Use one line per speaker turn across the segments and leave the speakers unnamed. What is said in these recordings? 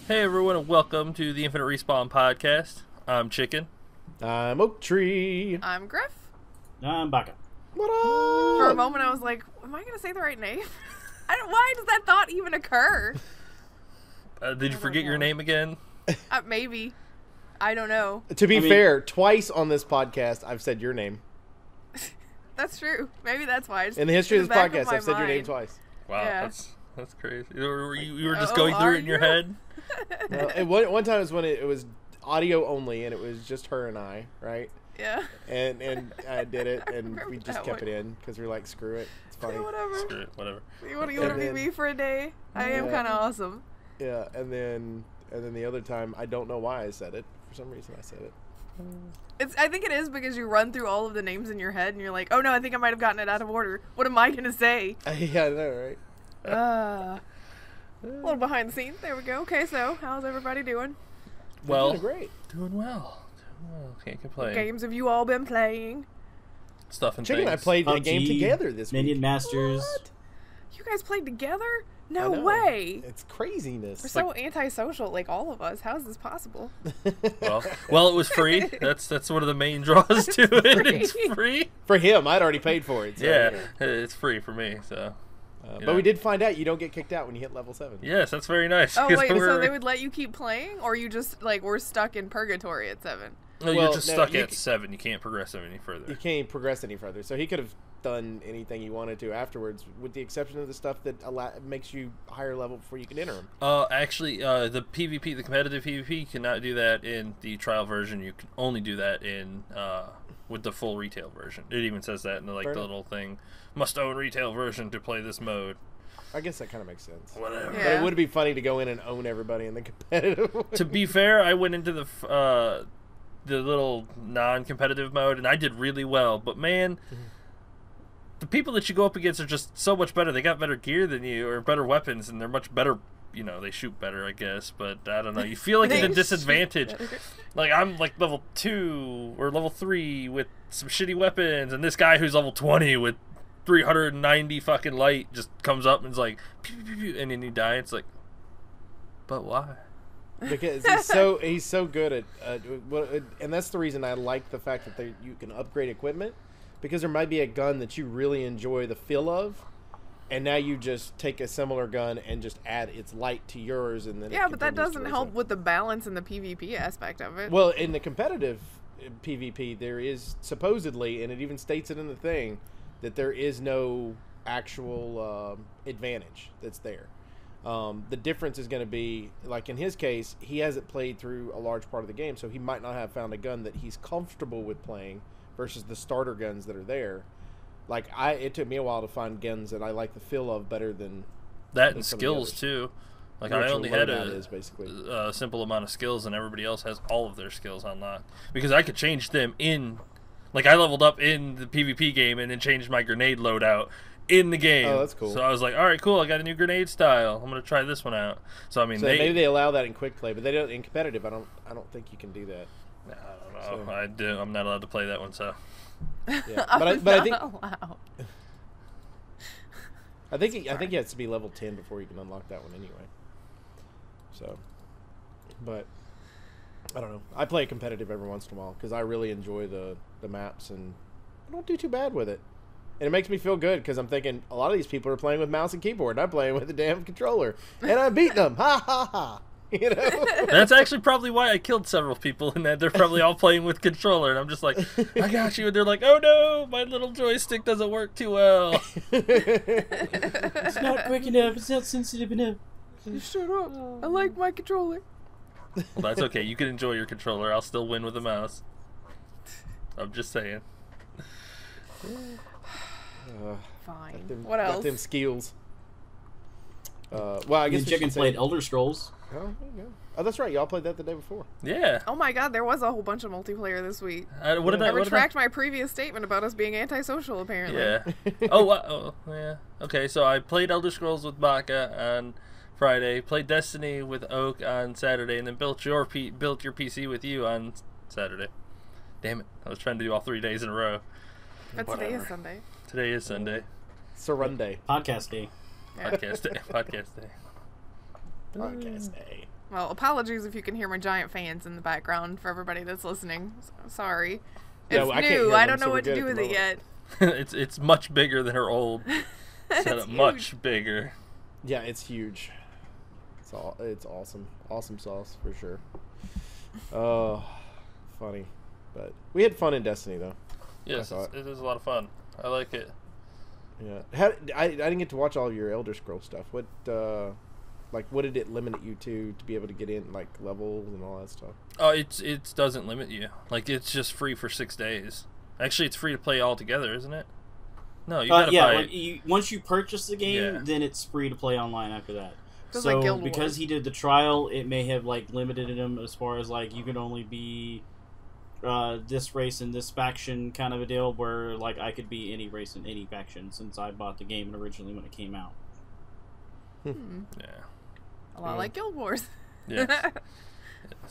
Hey everyone, and welcome to the Infinite Respawn podcast. I'm Chicken.
I'm Oak Tree.
I'm Grif.
I'm Baka.
What up?
For a moment, I was like, "Am I going to say the right name?" Why does that thought even occur?
Did you forget your name again?
Maybe. I don't know.
To be fair, twice on this podcast, I've said your name.
That's true. Maybe that's why.
In the history of this podcast, I've said your name twice.
Wow,
Yeah.
that's crazy. You were just going through it in your head?
Well, and one time was when it was audio only, and it was just her and I, right?
Yeah.
And I did it, and we just
that
kept
one.
it in because we were like, screw it, it's funny.
Yeah, whatever.
Screw it, whatever.
You want to be me for a day? I am kind of awesome.
Yeah, and then the other time, I don't know why I said it. For some reason, I said it.
I think it is because you run through all of the names in your head, and you're like, "Oh no, I think I might have gotten it out of order. What am I gonna say?"
Yeah, I know, right?
A little behind the scenes. There we go. Okay, so how's everybody doing?
Well,
Doing great.
Doing well. Can't complain.
What games have you all been playing?
Stuff and
Chicken and I
things.
played a
PUBG,
game together this
Minion
week.
Masters.
What? You guys played together?
I
No
know.
way.
It's craziness.
We're so antisocial, like all of us. How is this possible?
Well, it was free. That's one of the main draws to it.
free.
It's free.
For him, I'd already paid for it. So,
Yeah, it's free for me. So.
But we did find out you don't get kicked out when you hit level 7.
Yes, that's very nice.
Oh
'cause
wait, so
we're-
they would let you keep playing, or you just like were stuck in purgatory at 7?
No, you're
Well,
just
no,
stuck
you
at 7. You can't progress any further.
You can't progress any further. So he could have done anything he wanted to afterwards, with the exception of the stuff that makes you higher level before you can enter him.
Actually, the PvP, the competitive PvP, you cannot do that in the trial version. You can only do that in with the full retail version. It even says that in the little thing. Must own retail version to play this mode.
I guess that kind of makes sense.
Whatever.
But it would be funny to go in and own everybody in the competitive one.
To be fair, I went into the little non-competitive mode, and I did really well. But man, the people that you go up against are just so much better. They got better gear than you, or better weapons, and they're much better. You know, they shoot better, I guess. But I don't know. You feel like at a disadvantage. Like I'm like level 2 or level 3 with some shitty weapons, and this guy who's level 20 with 390 fucking light just comes up and is like, pew, pew, pew, and then you die. It's like, but why?
Because he's so good at and that's the reason I like the fact that you can upgrade equipment, because there might be a gun that you really enjoy the feel of, and now you just take a similar gun and just add its light to yours, and then
Yeah, but that
continues to
doesn't
raise
help
up.
with the balance and the PvP aspect of it.
Well, in the competitive PvP, there is supposedly, and it even states it in the thing, that there is no actual advantage that's there. The difference is going to be, like in his case, he hasn't played through a large part of the game, so he might not have found a gun that he's comfortable with playing versus the starter guns that are there. Like it took me a while to find guns that I like the feel of better than
That
than
and
some of the
skills
others.
too. Like
Which
I only had
loadout is basically.
a simple amount of skills, and everybody else has all of their skills unlocked. Because I could change them in, like I leveled up in the PvP game and then changed my grenade loadout in the game.
Oh, that's cool.
So I was like, all right, cool. I got a new grenade style. I'm gonna try this one out. So I mean,
So maybe they allow that in quick play, but they don't in competitive. I don't think you can do that.
I don't know. I'm not allowed to play that one. So
Yeah, but I think
allowed.
I think he has to be level 10 before you can unlock that one anyway. So, but I don't know. I play competitive every once in a while because I really enjoy the maps, and I don't do too bad with it. And it makes me feel good because I'm thinking a lot of these people are playing with mouse and keyboard, and I'm playing with a damn controller, and I'm beating them. Ha ha ha! You know.
that's actually probably why I killed several people, in that they're probably all playing with controller, and I'm just like, I got you, and they're like, oh no, my little joystick doesn't work too well.
It's not quick enough. It's not sensitive enough.
You shut up. I like my controller.
Well, that's okay. You can enjoy your controller. I'll still win with a mouse. I'm just saying.
Fine. What else?
Got them skills. Well, I guess
The Chicken played Elder Scrolls.
Oh, there you go. Oh, that's right. Y'all played that the day before.
Yeah.
Oh my god, there was a whole bunch of multiplayer this week.
What did
I
I
retract my previous statement about us being antisocial, apparently.
Yeah. Oh, yeah. Okay, so I played Elder Scrolls with Baka on Friday, played Destiny with Oak on Saturday, and then built your PC with you on Saturday. Damn it. I was trying to do all 3 days in a row.
But today is Sunday.
Today is Sunday.
Surrunday.
Podcast day.
Yeah.
Podcast day. Podcast day.
Podcast day.
Well, apologies if you can hear my giant fans in the background for everybody that's listening. Sorry.
Yeah,
It's
well, I can't hear
new.
them,
I don't
so
know
we're
what to
good
do
at
with
the
it
moment.
yet.
it's much bigger than her old setup.
huge.
Much bigger.
Yeah, it's huge. It's awesome. Awesome sauce for sure. Oh, funny. But we had fun in Destiny though.
Yes, it is a lot of fun. I like it.
Yeah. I didn't get to watch all of your Elder Scrolls stuff. What what did it limit you to be able to get in, like levels and all that stuff?
Oh, it doesn't limit you. Like, it's just free for 6 days. Actually, it's free to play altogether, isn't it? No, you gotta buy it.
Once you purchase the game,
Yeah.
then it's free to play online after that.
Just like
So
Guild
because
Wars.
he did the trial, it may have like limited him as far as like you can only be this race and this faction kind of a deal. Where like I could be any race and any faction since I bought the game originally when it came out.
Yeah.
A lot like Guild Wars.
Yes.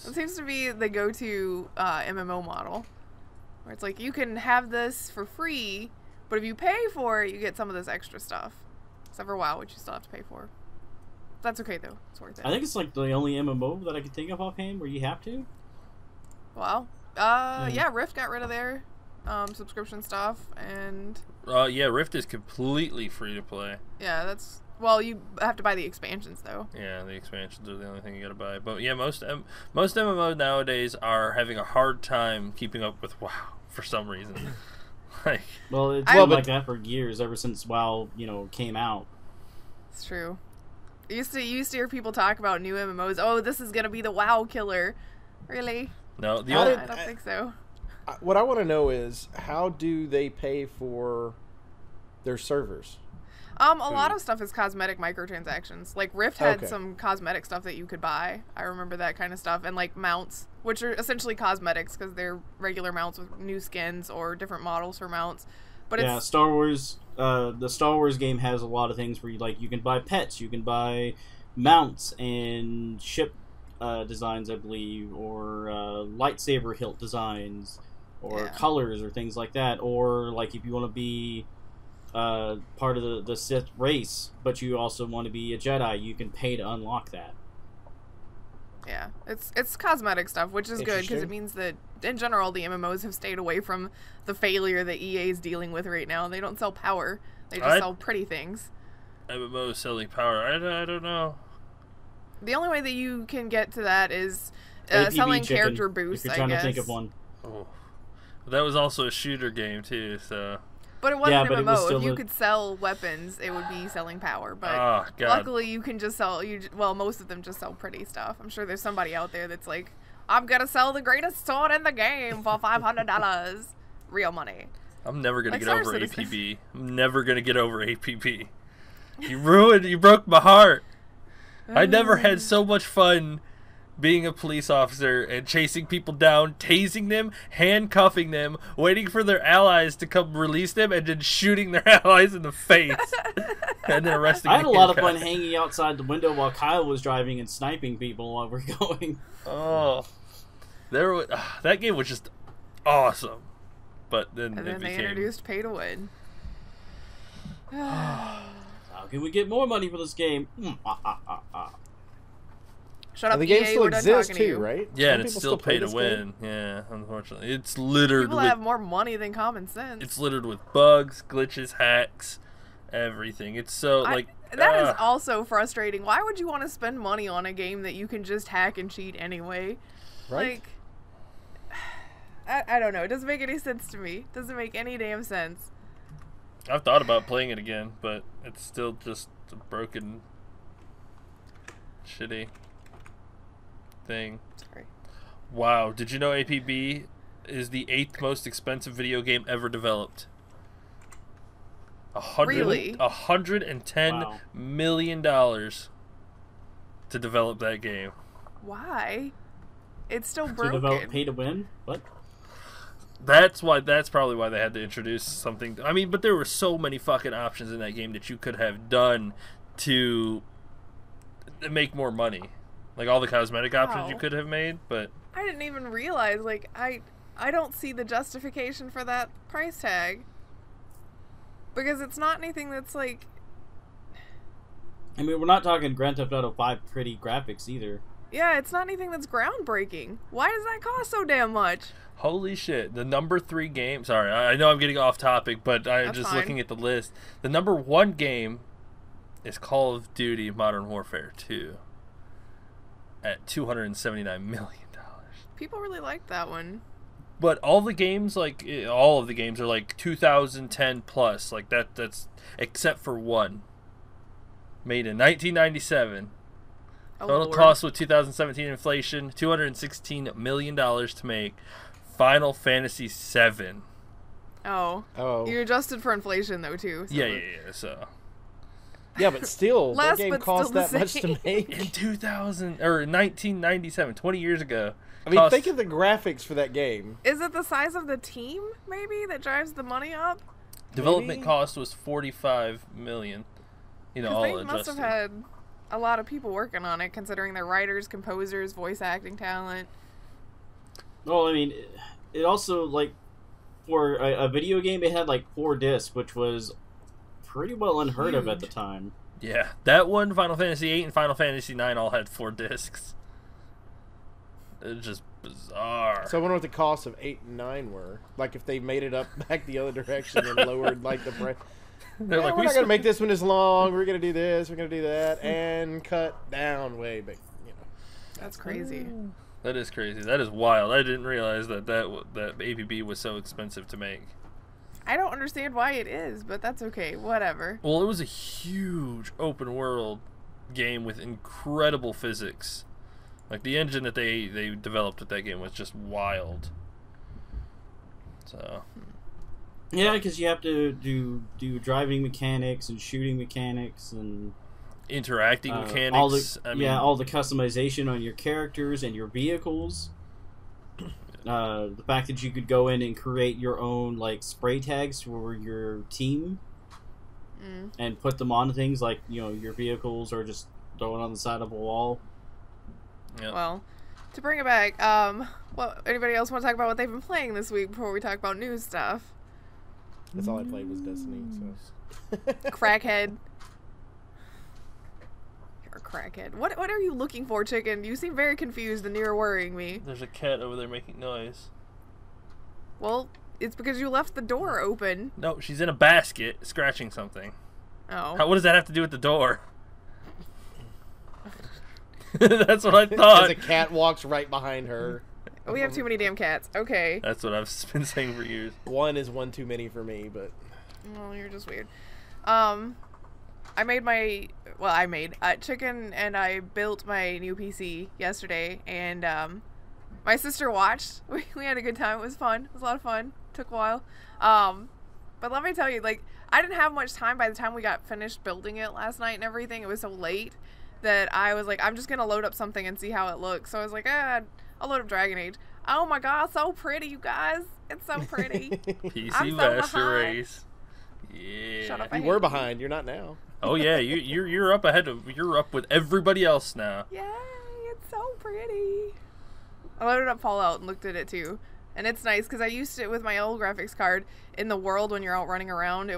It seems to be the go-to MMO model, where it's like you can have this for free, but if you pay for it, you get some of this extra stuff. Except for WoW, which you still have to pay for. That's okay though; it's worth it.
I think it's like the only MMO that I can think of offhand where you have to.
Well, yeah, Rift got rid of their subscription stuff, and
Yeah, Rift is completely free to play.
yeah, that's well, you have to buy the expansions though.
Yeah, the expansions are the only thing you gotta buy. But yeah, most MMO nowadays are having a hard time keeping up with WoW for some reason. Like,
Well, it's
Well,
been like that for years, ever since WoW, came out.
It's true. You used to hear people talk about new MMOs. Oh, this is gonna be the WoW killer. Really?
no, the
How
only,
did-
I don't think so.
What I want to know is how do they pay for their servers?
A lot of stuff is cosmetic microtransactions. Like Rift had
Okay.
some cosmetic stuff that you could buy. I remember that kind of stuff, and like mounts, which are essentially cosmetics because they're regular mounts with new skins or different models for mounts. But
Yeah,
it's
Star Wars. The Star Wars game has a lot of things where you can buy pets, you can buy mounts and ship designs, I believe, or lightsaber hilt designs, or
Yeah.
colors, or things like that. Or like if you want to be part of the Sith race, but you also want to be a Jedi, you can pay to unlock that.
yeah, it's cosmetic stuff, which is good because
Interesting.
it means that in general the MMOs have stayed away from the failure that EA is dealing with right now. They don't sell power; they just sell pretty things.
MMO selling power. I don't know.
The only way that you can get to that is
APB
selling
chicken,
character boosts.
if you're
I
trying
guess.
to think of one.
Oh. That was also a shooter game too, so.
But it wasn't
Yeah, but it was
MMO.
still
If you
a-
could sell weapons, it would be selling power. But
Oh, God.
luckily, you can just sell. Well, most of them just sell pretty stuff. I'm sure there's somebody out there that's like, I'm gonna sell the greatest sword in the game for $500, real money.
I'm never gonna
Like
get
Star
over
Citizen.
APB. I'm never gonna get over APB. You broke my heart. I never had so much fun being a police officer and chasing people down, tasing them, handcuffing them, waiting for their allies to come release them, and then shooting their allies in the face. And then arresting
I had
the
a lot of
guy.
fun hanging outside the window while Kyle was driving and sniping people while we're going.
Oh. That game was just awesome. But then
And
it
then they
became...
introduced pay to win.
How can we get more money for this game?
Shut up,
And the game
EA,
still
we're done
exists
talking to
too,
you.
right?
Yeah,
Some
and it's
people
still
play
pay to
this
win.
game?
Yeah, unfortunately. It's littered
People
with
have more money than common sense.
It's littered with bugs, glitches, hacks, everything. It's so like
That is also frustrating. Why would you want to spend money on a game that you can just hack and cheat anyway?
Right?
Like, I don't know. It doesn't make any sense to me. It doesn't make any damn sense.
I've thought about playing it again, but it's still just a broken, shitty thing.
Sorry.
Wow, did you know APB is the 8th most expensive video game ever developed?
Really?
$110
Wow.
million dollars to develop that game.
Why? It's still
To
broken.
develop pay to win? What?
That's probably why they had to introduce something. I mean, but there were so many fucking options in that game that you could have done to make more money. Like all the cosmetic options you
Wow.
could have made, but
I didn't even realize. Like, I don't see the justification for that price tag. Because it's not anything that's like...
I mean, we're not talking Grand Theft Auto 5 pretty graphics either.
Yeah, it's not anything that's groundbreaking. Why does that cost so damn much?
Holy shit. The number 3 game... Sorry, I know I'm getting off topic, but I'm
That's
just
fine.
looking at the list. The number 1 game is Call of Duty Modern Warfare 2 at $279 million.
People really like that one.
But all the games, like, all of the games are like 2010 plus. Like, that's... Except for one. Made in 1997.
Oh,
Total
Lord.
cost with 2017 inflation, $216 million to make. Final Fantasy VII.
Oh.
Oh.
You adjusted for inflation, though, too. So
Yeah. So
Yeah, but still,
Less,
that game
but
cost
still
that
the
much to
same.
make.
in 1997, 20 years ago.
I mean,
cost-
think of the graphics for that game.
Is it the size of the team, maybe, that drives the money up?
development
maybe?
cost was $45 million. You know,
'Cause
all
they
adjusted.
must have had a lot of people working on it, considering their writers, composers, voice acting talent.
Well, I mean, it also, like, for a video game, it had, like, 4 discs, which was pretty well unheard of at the
Huge.
time.
Yeah, that one, Final Fantasy VIII and Final Fantasy IX all had 4 discs. It's just bizarre.
So I wonder what the cost of 8 and 9 were. Like if they made it up back the other direction and lowered like the price.
They're
Yeah,
like,
we're
we
not
sp-
gonna make this one as long. We're gonna do this. We're gonna do that, and cut down way big. You know.
That's crazy.
That is crazy. That is wild. I didn't realize that APB was so expensive to make.
I don't understand why it is, but that's okay. Whatever.
Well, it was a huge open world game with incredible physics. Like the engine that they developed with that game was just wild. So
Yeah, because you have to do driving mechanics and shooting mechanics and
interacting mechanics.
all the
I mean,
all the customization on your characters and your vehicles. The fact that you could go in and create your own like spray tags for your team and put them on things like your vehicles or just throw it on the side of a wall.
yeah.
Well, to bring it back, well, anybody else want to talk about what they've been playing this week before we talk about new stuff?
That's all I played was Destiny. So.
Crackhead. You're a crackhead. What are you looking for, chicken? You seem very confused and you're worrying me.
There's a cat over there making noise.
Well, it's because you left the door open.
No, she's in a basket scratching something.
Oh.
What does that have to do with the door? That's what I thought.
As a cat walks right behind her.
We have too many damn cats. Okay.
That's what I've been saying for years.
One is one too many for me, but
Well, you're just weird. Chicken and I built my new PC yesterday, and my sister watched. We had a good time. It was fun. It was a lot of fun. Took a while. But let me tell you, like, I didn't have much time by the time we got finished building it last night and everything. It was so late that I was like, I'm just gonna load up something and see how it looks. So I was like, I'll load up Dragon Age. Oh my god, so pretty, you guys. It's so pretty.
PC
I'm so
Master
behind.
Race. Yeah.
Shut up, I
you
hate
were
you.
behind. You're not now.
Oh yeah, you're up ahead of you're up with everybody else now.
Yay, it's so pretty. I loaded up Fallout and looked at it too. And it's nice because I used it with my old graphics card. In the world, when you're out running around,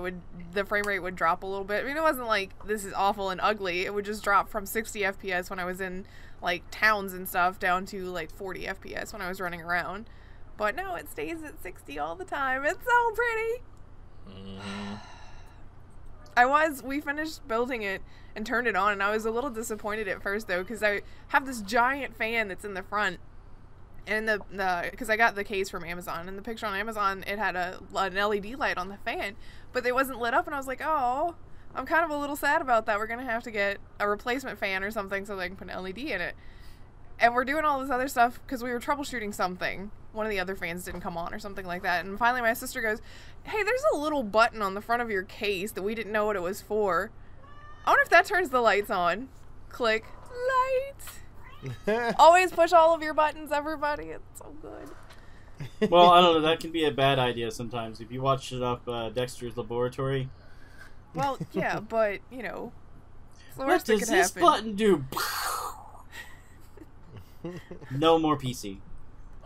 the frame rate would drop a little bit. I mean, it wasn't like this is awful and ugly. It would just drop from 60 FPS when I was in like towns and stuff down to like 40 FPS when I was running around. But no, it stays at 60 all the time. It's so pretty. We finished building it and turned it on, and I was a little disappointed at first though because I have this giant fan that's in the front. And because I got the case from Amazon, and the picture on Amazon, it had an LED light on the fan, but it wasn't lit up, and I was like, oh, I'm kind of a little sad about that. We're going to have to get a replacement fan or something so they can put an LED in it. And we're doing all this other stuff because we were troubleshooting something. One of the other fans didn't come on or something like that. And finally my sister goes, hey, there's a little button on the front of your case that we didn't know what it was for. I wonder if that turns the lights on. Click. Lights. Always push all of your buttons, everybody. It's so good.
Well, I don't know. That can be a bad idea sometimes. If you watch it up Dexter's Laboratory.
Well, yeah, but, it's the
What
worst that
does
could
this
happen.
button do? No more PC.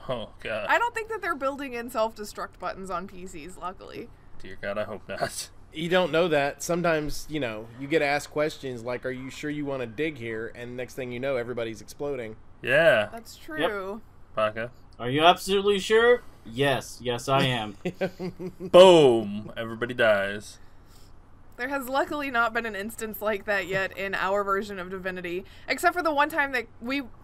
Oh god.
I don't think that they're building in self-destruct buttons on PCs, luckily.
Dear God, I hope not.
You don't know that. Sometimes, you get asked questions like, are you sure you want to dig here? And next thing you know, everybody's exploding.
Yeah,
That's true.
Baka.
Are you absolutely sure? Yes, I am.
Boom! Everybody dies.
There has luckily not been an instance like that yet in our version of Divinity, except for the one time that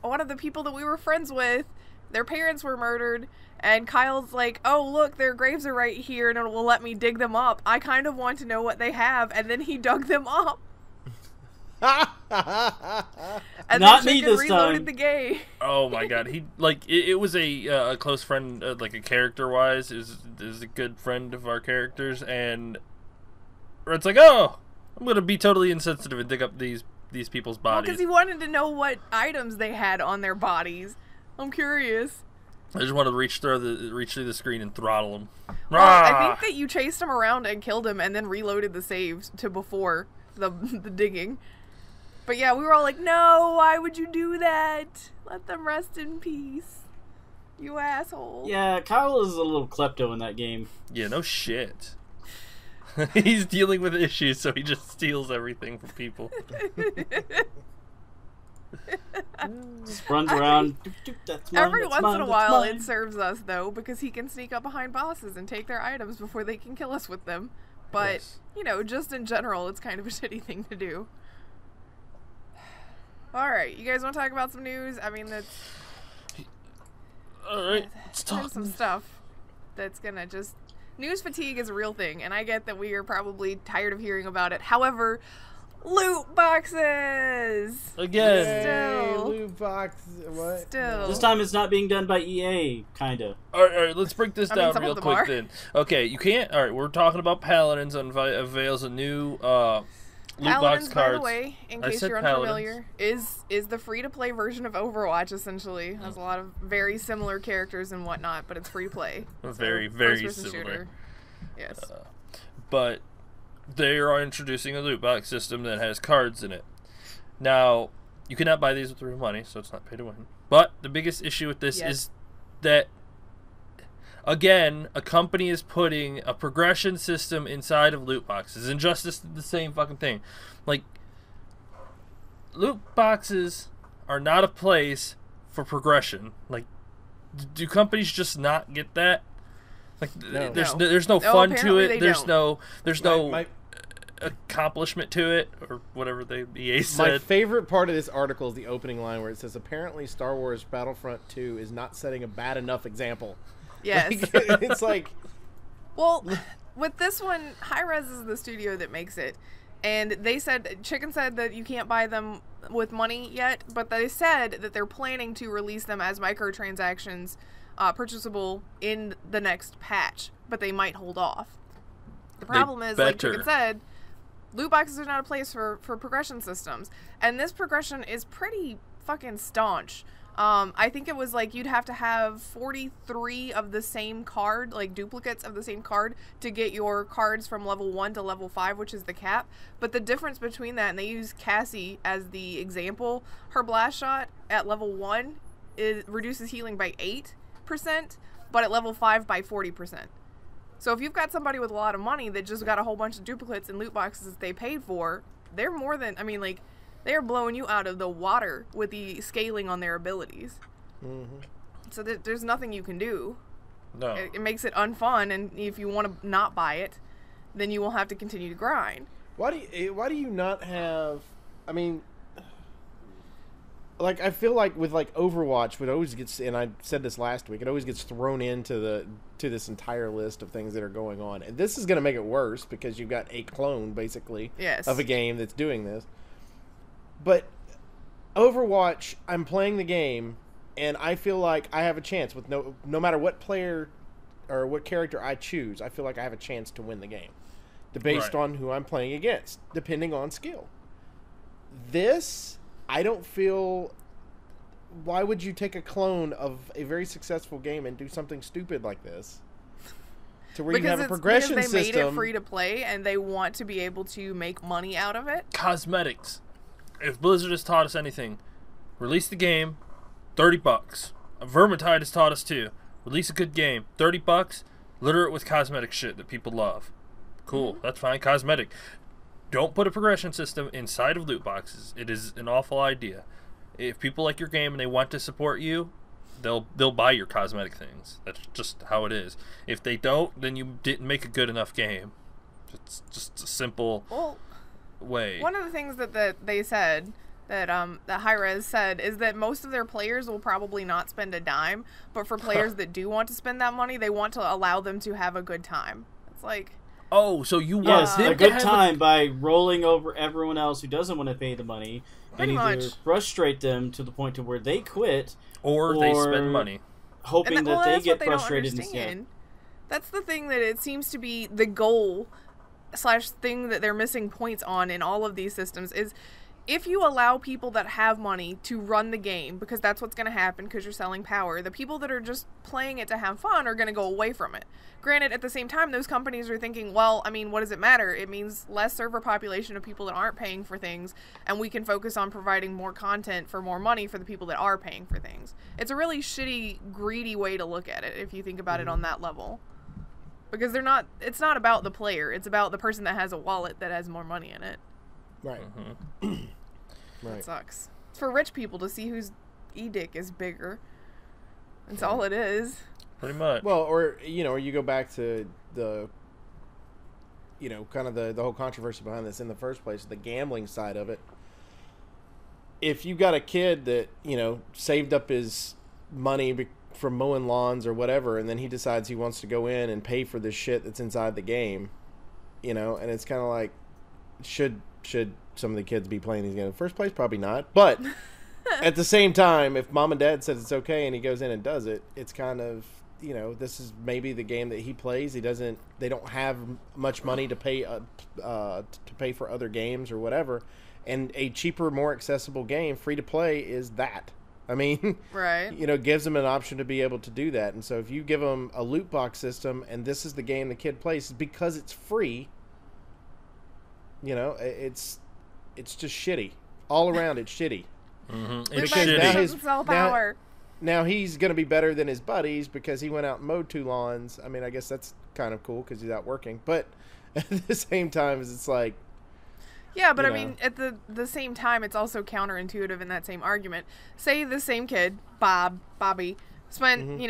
one of the people that we were friends with, their parents were murdered, and Kyle's like, oh, look, their graves are right here, and it will let me dig them up. I kind of want to know what they have, and then he dug them up. And
Not
then
me
Chicken
this
reloaded
time.
the game.
Oh my god, he like it was a close friend, like a character wise, is a good friend of our characters, and it's like, oh, I'm gonna be totally insensitive and dig up these people's
Well,
bodies.
because he wanted to know what items they had on their bodies. I'm curious.
I just wanted to reach through the screen and throttle him.
Well, I think that you chased him around and killed him, and then reloaded the saves to before the digging. But yeah, we were all like, no, why would you do that? Let them rest in peace. You asshole.
Yeah, Kyle is a little klepto in that game.
Yeah, no shit. He's dealing with issues, so he just steals everything from people.
Just runs around. That's mine,
Every
that's
once
mine,
in a
that's
while,
mine.
it serves us, though, because he can sneak up behind bosses and take their items before they can kill us with them. But,
Yes.
you know, just in general, it's kind of a shitty thing to do. Alright, you guys want to talk about some news? I mean, that's...
Alright, let's
There's
talk.
some stuff that's gonna just... News fatigue is a real thing, and I get that we are probably tired of hearing about it. However, loot boxes!
Again.
Still.
Loot box. What?
Still.
This time it's not being done by EA, kinda.
Alright, let's break this
I mean,
down
some
real
of them
quick
are.
then. Okay, you can't... Alright, we're talking about Paladins unveils a new loot
Paladins,
box
by the
cards.
way, in
I
case
said
you're
Paladins.
unfamiliar, is the free-to-play version of Overwatch, essentially. It has a lot of very similar characters and whatnot, but it's free-play.
Very, very
first-person
similar.
shooter. Yes.
But they are introducing a loot box system that has cards in it. Now, you cannot buy these with real money, so it's not pay to win. But the biggest issue with this
Yes.
is that, again, a company is putting a progression system inside of loot boxes. Injustice did the same fucking thing. Like, loot boxes are not a place for progression. Like, do companies just not get that? Like,
No.
there's no fun to
apparently they
it. There's
don't.
no
My
accomplishment to it, or whatever EA
my
said.
favorite part of this article is the opening line where it says, apparently Star Wars Battlefront 2 is not setting a bad enough example.
Yes.
Like, it's like...
Well, with this one, Hi-Rez is the studio that makes it. And they said, Chicken said that you can't buy them with money yet, but they said that they're planning to release them as microtransactions, purchasable in the next patch, but they might hold off. The problem is, like
better.
Chicken said, loot boxes are not a place for progression systems. And this progression is pretty fucking staunch. I think it was like you'd have to have 43 of the same card, like duplicates of the same card, to get your cards from level 1 to level 5, which is the cap. But the difference between that, and they use Cassie as the example, her blast shot at level 1 reduces healing by 8%, but at level 5 by 40%. So if you've got somebody with a lot of money that just got a whole bunch of duplicates and loot boxes that they paid for, they're more than, I mean, like, they're blowing you out of the water with the scaling on their abilities.
Mm-hmm.
So there's nothing you can do.
No.
It makes it unfun, and if you want to not buy it, then you will have to continue to grind.
Why do you not have... I mean... Like, I feel like with, like, Overwatch, it always gets... And I said this last week. It always gets thrown into this entire list of things that are going on. And this is going to make it worse because you've got a clone, basically,
Yes.
of a game that's doing this. But Overwatch, I'm playing the game, and I feel like I have a chance with no matter what player or what character I choose. I feel like I have a chance to win the game, based
Right.
on who I'm playing against, depending on skill. This, I don't feel. Why would you take a clone of a very successful game and do something stupid like this? To where you have a progression
because they made it
system.
free to play, and they want to be able to make money out of it.
Cosmetics. If Blizzard has taught us anything, release the game, $30. Vermintide has taught us too. Release a good game, $30. Litter it with cosmetic shit that people love. Cool, that's fine. Cosmetic. Don't put a progression system inside of loot boxes. It is an awful idea. If people like your game and they want to support you, they'll buy your cosmetic things. That's just how it is. If they don't, then you didn't make a good enough game. It's just a simple way.
One of the things that they said that Hi-Rez said is that most of their players will probably not spend a dime, but for players that do want to spend that money, they want to allow them to have a good time. It's like,
oh, so you want them
a good time by rolling over everyone else who doesn't want to pay the money, and either frustrate them to the point to where they quit,
or they spend money,
hoping
that
they get frustrated instead. That's the thing that it seems to be the goal / thing that they're missing points on in all of these systems is, if you allow people that have money to run the game, because that's what's going to happen because you're selling power, the people that are just playing it to have fun are going to go away from it. Granted, at the same time, those companies are thinking, well, I mean, what does it matter? It means less server population of people that aren't paying for things, and we can focus on providing more content for more money for the people that are paying for things. It's a really shitty, greedy way to look at it if you think about it on that level. Because it's not about the player, it's about the person that has a wallet that has more money in it.
Right.
Right. It sucks. It's for rich people to see whose e-dick is bigger. That's all it is.
Pretty much.
Well, or you go back to the, kind of the whole controversy behind this in the first place, the gambling side of it. If you got a kid that, saved up his money from mowing lawns or whatever, and then he decides he wants to go in and pay for this shit that's inside the game, and it's kind of like, should some of the kids be playing these games in the first place? Probably not. But at the same time, if mom and dad says it's okay and he goes in and does it, it's kind of, this is maybe the game that he plays. They don't have much money to pay for other games or whatever. And a cheaper, more accessible game, free to play, is that. I mean,
right.
Gives them an option to be able to do that. And so if you give them a loot box system and this is the game the kid plays, because it's free, it's just shitty. All around, it's shitty.
Mm-hmm.
It's shitty.
Now he's going to be better than his buddies because he went out and mowed 2 lawns. I mean, I guess that's kind of cool because he's out working. But at the same time, it's like...
Yeah, but I mean, at the same time, it's also counterintuitive in that same argument. Say the same kid, Bobby, spent,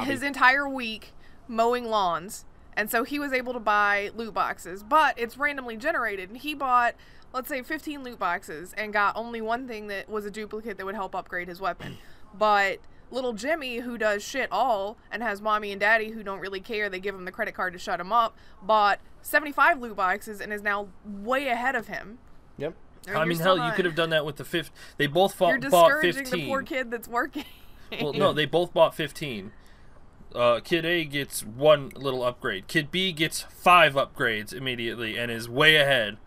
his entire week mowing lawns. And so he was able to buy loot boxes, but it's randomly generated. And he bought, let's say, 15 loot boxes and got only one thing that was a duplicate that would help upgrade his weapon. But little Jimmy, who does shit all and has mommy and daddy who don't really care, they give him the credit card to shut him up, bought 75 loot boxes and is now way ahead of him.
Yep.
I mean, hell, you could have done that with the 15. They both bought 15.
You're discouraging the poor kid that's working.
Well, no, they both bought 15. Kid A gets 1 little upgrade. Kid B gets 5 upgrades immediately and is way ahead.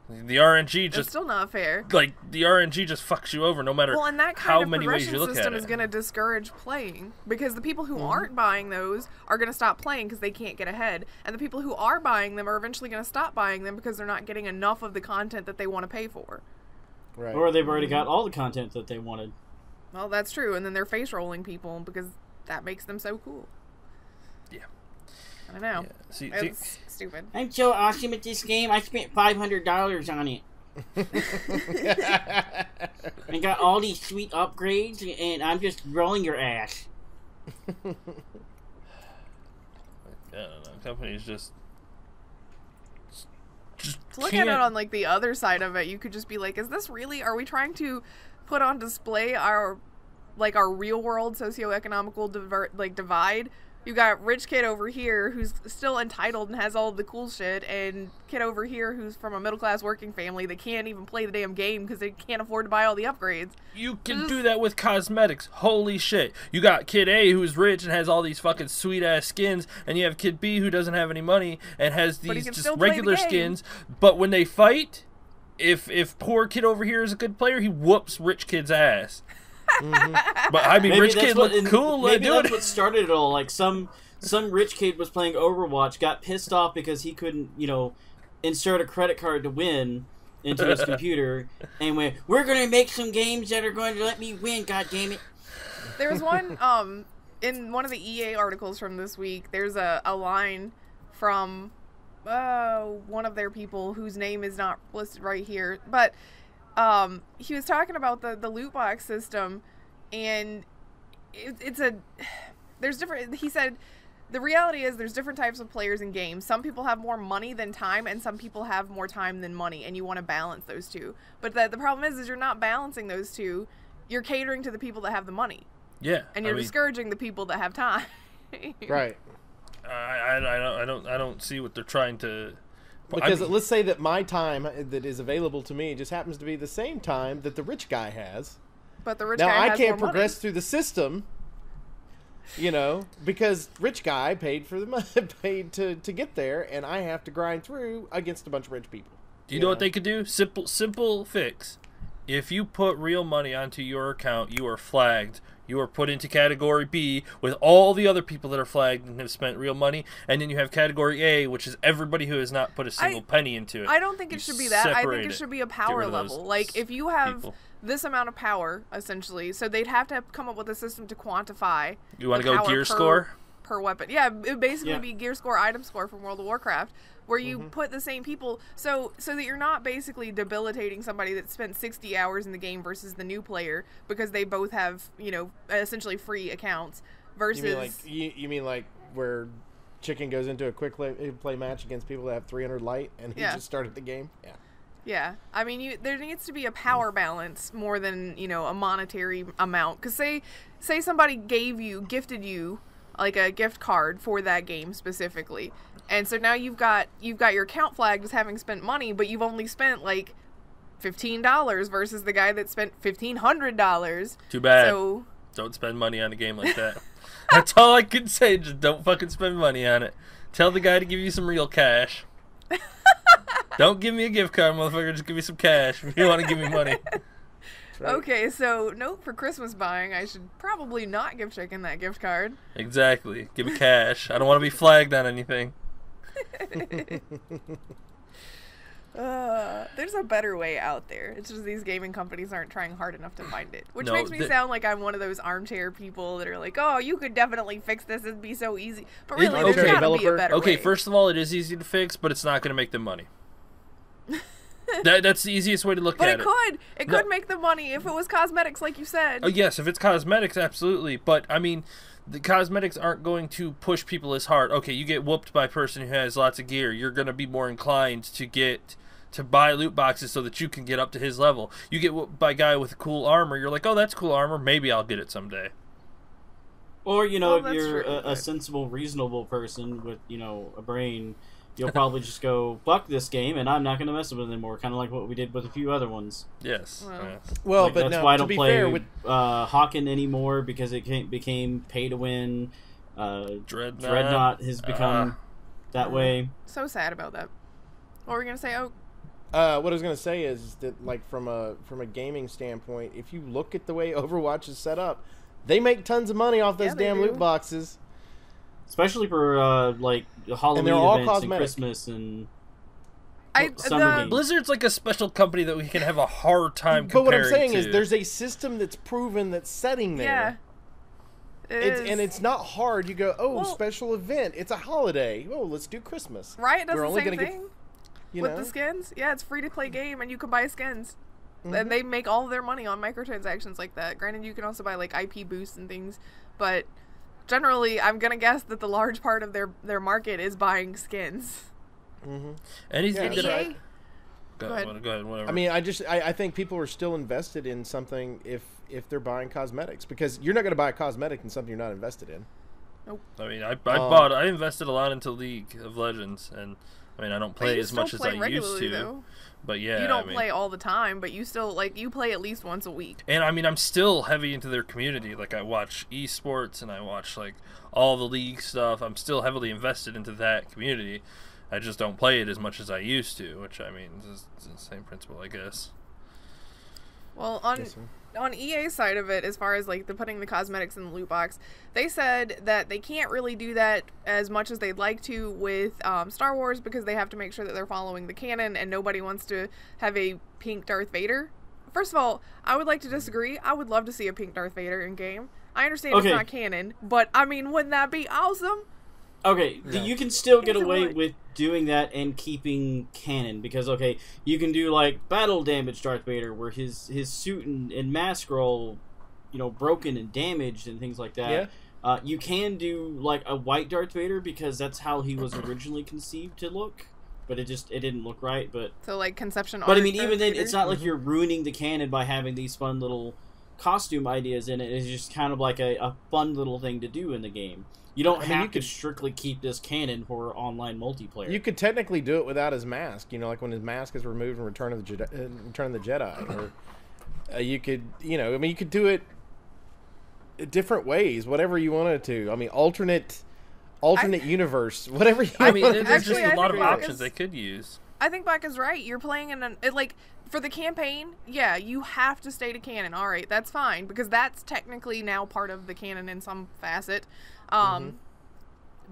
The RNG just...
It's still not fair.
Like, the RNG just fucks you over no matter
and that kind
how
of
many ways you look at it.
system is going to discourage playing. Because the people who aren't buying those are going to stop playing because they can't get ahead. And the people who are buying them are eventually going to stop buying them because they're not getting enough of the content that they want to pay for.
Right.
Or they've already got all the content that they wanted.
Well, that's true. And then they're face rolling people because that makes them so cool.
Yeah.
I don't know.
Yeah. See,
it's stupid.
I'm so awesome at this game. I spent $500 on it. I got all these sweet upgrades, and I'm just rolling your ass.
I don't know. Companies just
look at it on like the other side of it. You could just be like, is this really, are we trying to put on display our real world socioeconomical divide? You got rich kid over here who's still entitled and has all of the cool shit, and kid over here who's from a middle class working family that can't even play the damn game because they can't afford to buy all the upgrades.
You can do that with cosmetics. Holy shit. You got kid A who's rich and has all these fucking sweet ass skins, and you have kid B who doesn't have any money and has these just regular skins. But when they fight, if poor kid over here is a good player, he whoops rich kid's ass. Mm-hmm. But I mean, maybe rich kid looked cool.
Maybe that's what started it all. Like some rich kid was playing Overwatch, got pissed off because he couldn't, insert a credit card to win into his computer, and went, "We're gonna make some games that are going to let me win. God damn it!"
There was one in one of the EA articles from this week. There's a line from one of their people whose name is not listed right here, but he was talking about the loot box system, and there's different. He said the reality is there's different types of players in games. Some people have more money than time, and some people have more time than money, and you want to balance those two. But the problem is you're not balancing those two. You're catering to the people that have the money.
Yeah,
and you're discouraging the people that have time.
Right.
I don't see what they're trying to.
Because let's say that my time that is available to me just happens to be the same time that the rich guy has.
But the rich
now
guy
I
has
can't
more
progress
money.
through the system, because rich guy paid for paid to get there, and I have to grind through against a bunch of rich people.
Do you know what they could do? Simple fix. If you put real money onto your account, you are flagged. You are put into category B with all the other people that are flagged and have spent real money, and then you have category A, which is everybody who has not put a single penny into it.
I don't think it should be that. I think it should be a power level. Like, if you have this amount of power, essentially, so they'd have to come up with a system to quantify.
You want to go gear score?
Per weapon. Yeah, it would basically be gear score, item score from World of Warcraft, where you put the same people, so that you're not basically debilitating somebody that spent 60 hours in the game versus the new player because they both have, essentially free accounts versus...
You mean like where Chicken goes into a quick play match against people that have 300 light and he just started the game? Yeah.
Yeah, I mean, there needs to be a power balance more than, a monetary amount. Because say somebody gifted you like a gift card for that game specifically, and so now you've got your account flagged as having spent money, but you've only spent like $15 versus the guy that spent $1,500.
Too bad.
So
don't spend money on a game like that. That's all I can say. Just don't fucking spend money on it. Tell the guy to give you some real cash. Don't give me a gift card, motherfucker. Just give me some cash if you want to give me money.
Right.
Okay, so note for Christmas buying, I should probably not give Chicken that gift card.
Exactly. Give me cash. I don't want to be flagged on anything.
There's a better way out there. It's just these gaming companies aren't trying hard enough to find it. Which makes me sound like I'm one of those armchair people that are like, oh, you could definitely fix this. It'd be so easy. But really, there's gotta be a better way.
Okay, first of all, it is easy to fix, but it's not going to make them money. That's the easiest way to look at it.
But it could make them money if it was cosmetics, like you said.
Oh, yes, if it's cosmetics, absolutely. But, I mean, the cosmetics aren't going to push people as hard. Okay, you get whooped by a person who has lots of gear. You're going to be more inclined to buy loot boxes so that you can get up to his level. You get whooped by a guy with cool armor. You're like, oh, that's cool armor. Maybe I'll get it someday.
Or, if you're a sensible, reasonable person with, a brain, you'll probably just go, fuck this game, and I'm not going to mess with it anymore. Kind of like what we did with a few other ones.
Yes.
Well,
but that's why I don't play Hawken anymore, because it became pay to win. Dreadnought has become that way.
So sad about that. What were we going to say? Oh.
What I was going to say is that, like, from a gaming standpoint, if you look at the way Overwatch is set up, they make tons of money off those damn loot boxes.
Especially for, like, Halloween events and Christmas and summer games.
Blizzard's like a special company that we can have a hard time comparing to.
But what I'm saying is there's a system that's proven that's setting there.
Yeah.
And it's not hard. You go, special event. It's a holiday. Oh, let's do Christmas.
Right? It does the same thing. With the skins? Yeah, it's free to play game and you can buy skins. And they make all of their money on microtransactions like that. Granted, you can also buy like IP boosts and things, but generally, I'm gonna guess that the large part of their market is buying skins.
Anything
that
EA? Go ahead, whatever.
I mean, I think people are still invested in something if they're buying cosmetics, because you're not gonna buy a cosmetic in something you're not invested in.
Nope.
I mean, I invested a lot into League of Legends, and I mean, I don't play as much as I used to.
Though.
But yeah,
you don't play all the time, but you still you play at least once a week.
And I mean, I'm still heavy into their community. Like, I watch esports and I watch like all the league stuff. I'm still heavily invested into that community. I just don't play it as much as I used to, which I mean, is the same principle, I guess.
Well, on EA's side of it, as far as like putting the cosmetics in the loot box, they said that they can't really do that as much as they'd like to with Star Wars, because they have to make sure that they're following the canon, and nobody wants to have a pink Darth Vader. First of all, I would like to disagree. I would love to see a pink Darth Vader in game. I understand it's not canon, but I mean, wouldn't that be awesome?
Okay,
No.
you can still get
Yes, it
away
would.
with doing that and keeping canon because okay, you can do like battle damage Darth Vader where his suit and mask are all, you know, broken and damaged and things like that.
Yeah.
You can do like a white Darth Vader because that's how he was originally conceived to look, but it didn't look right. But
So like conception.
but I
art
mean,
Darth
even then,
Vader?
it's not like you're ruining the canon by having these fun little costume ideas in it. It's just kind of like a fun little thing to do in the game. You don't
I mean,
have
you
to
could-
strictly keep this canon for online multiplayer.
You could technically do it without his mask. You know, like when his mask is removed in Return of the Jedi. Or you could, you know, I mean, you could do it different ways, whatever you wanted to. I mean, alternate universe, whatever you
I mean,
wanted
there's
to
just
Actually,
a
I
lot of
think Baka's-
options they could use.
I think Baka's right. You're playing in like for the campaign. Yeah, you have to stay to canon. All right, that's fine because that's technically now part of the canon in some facet.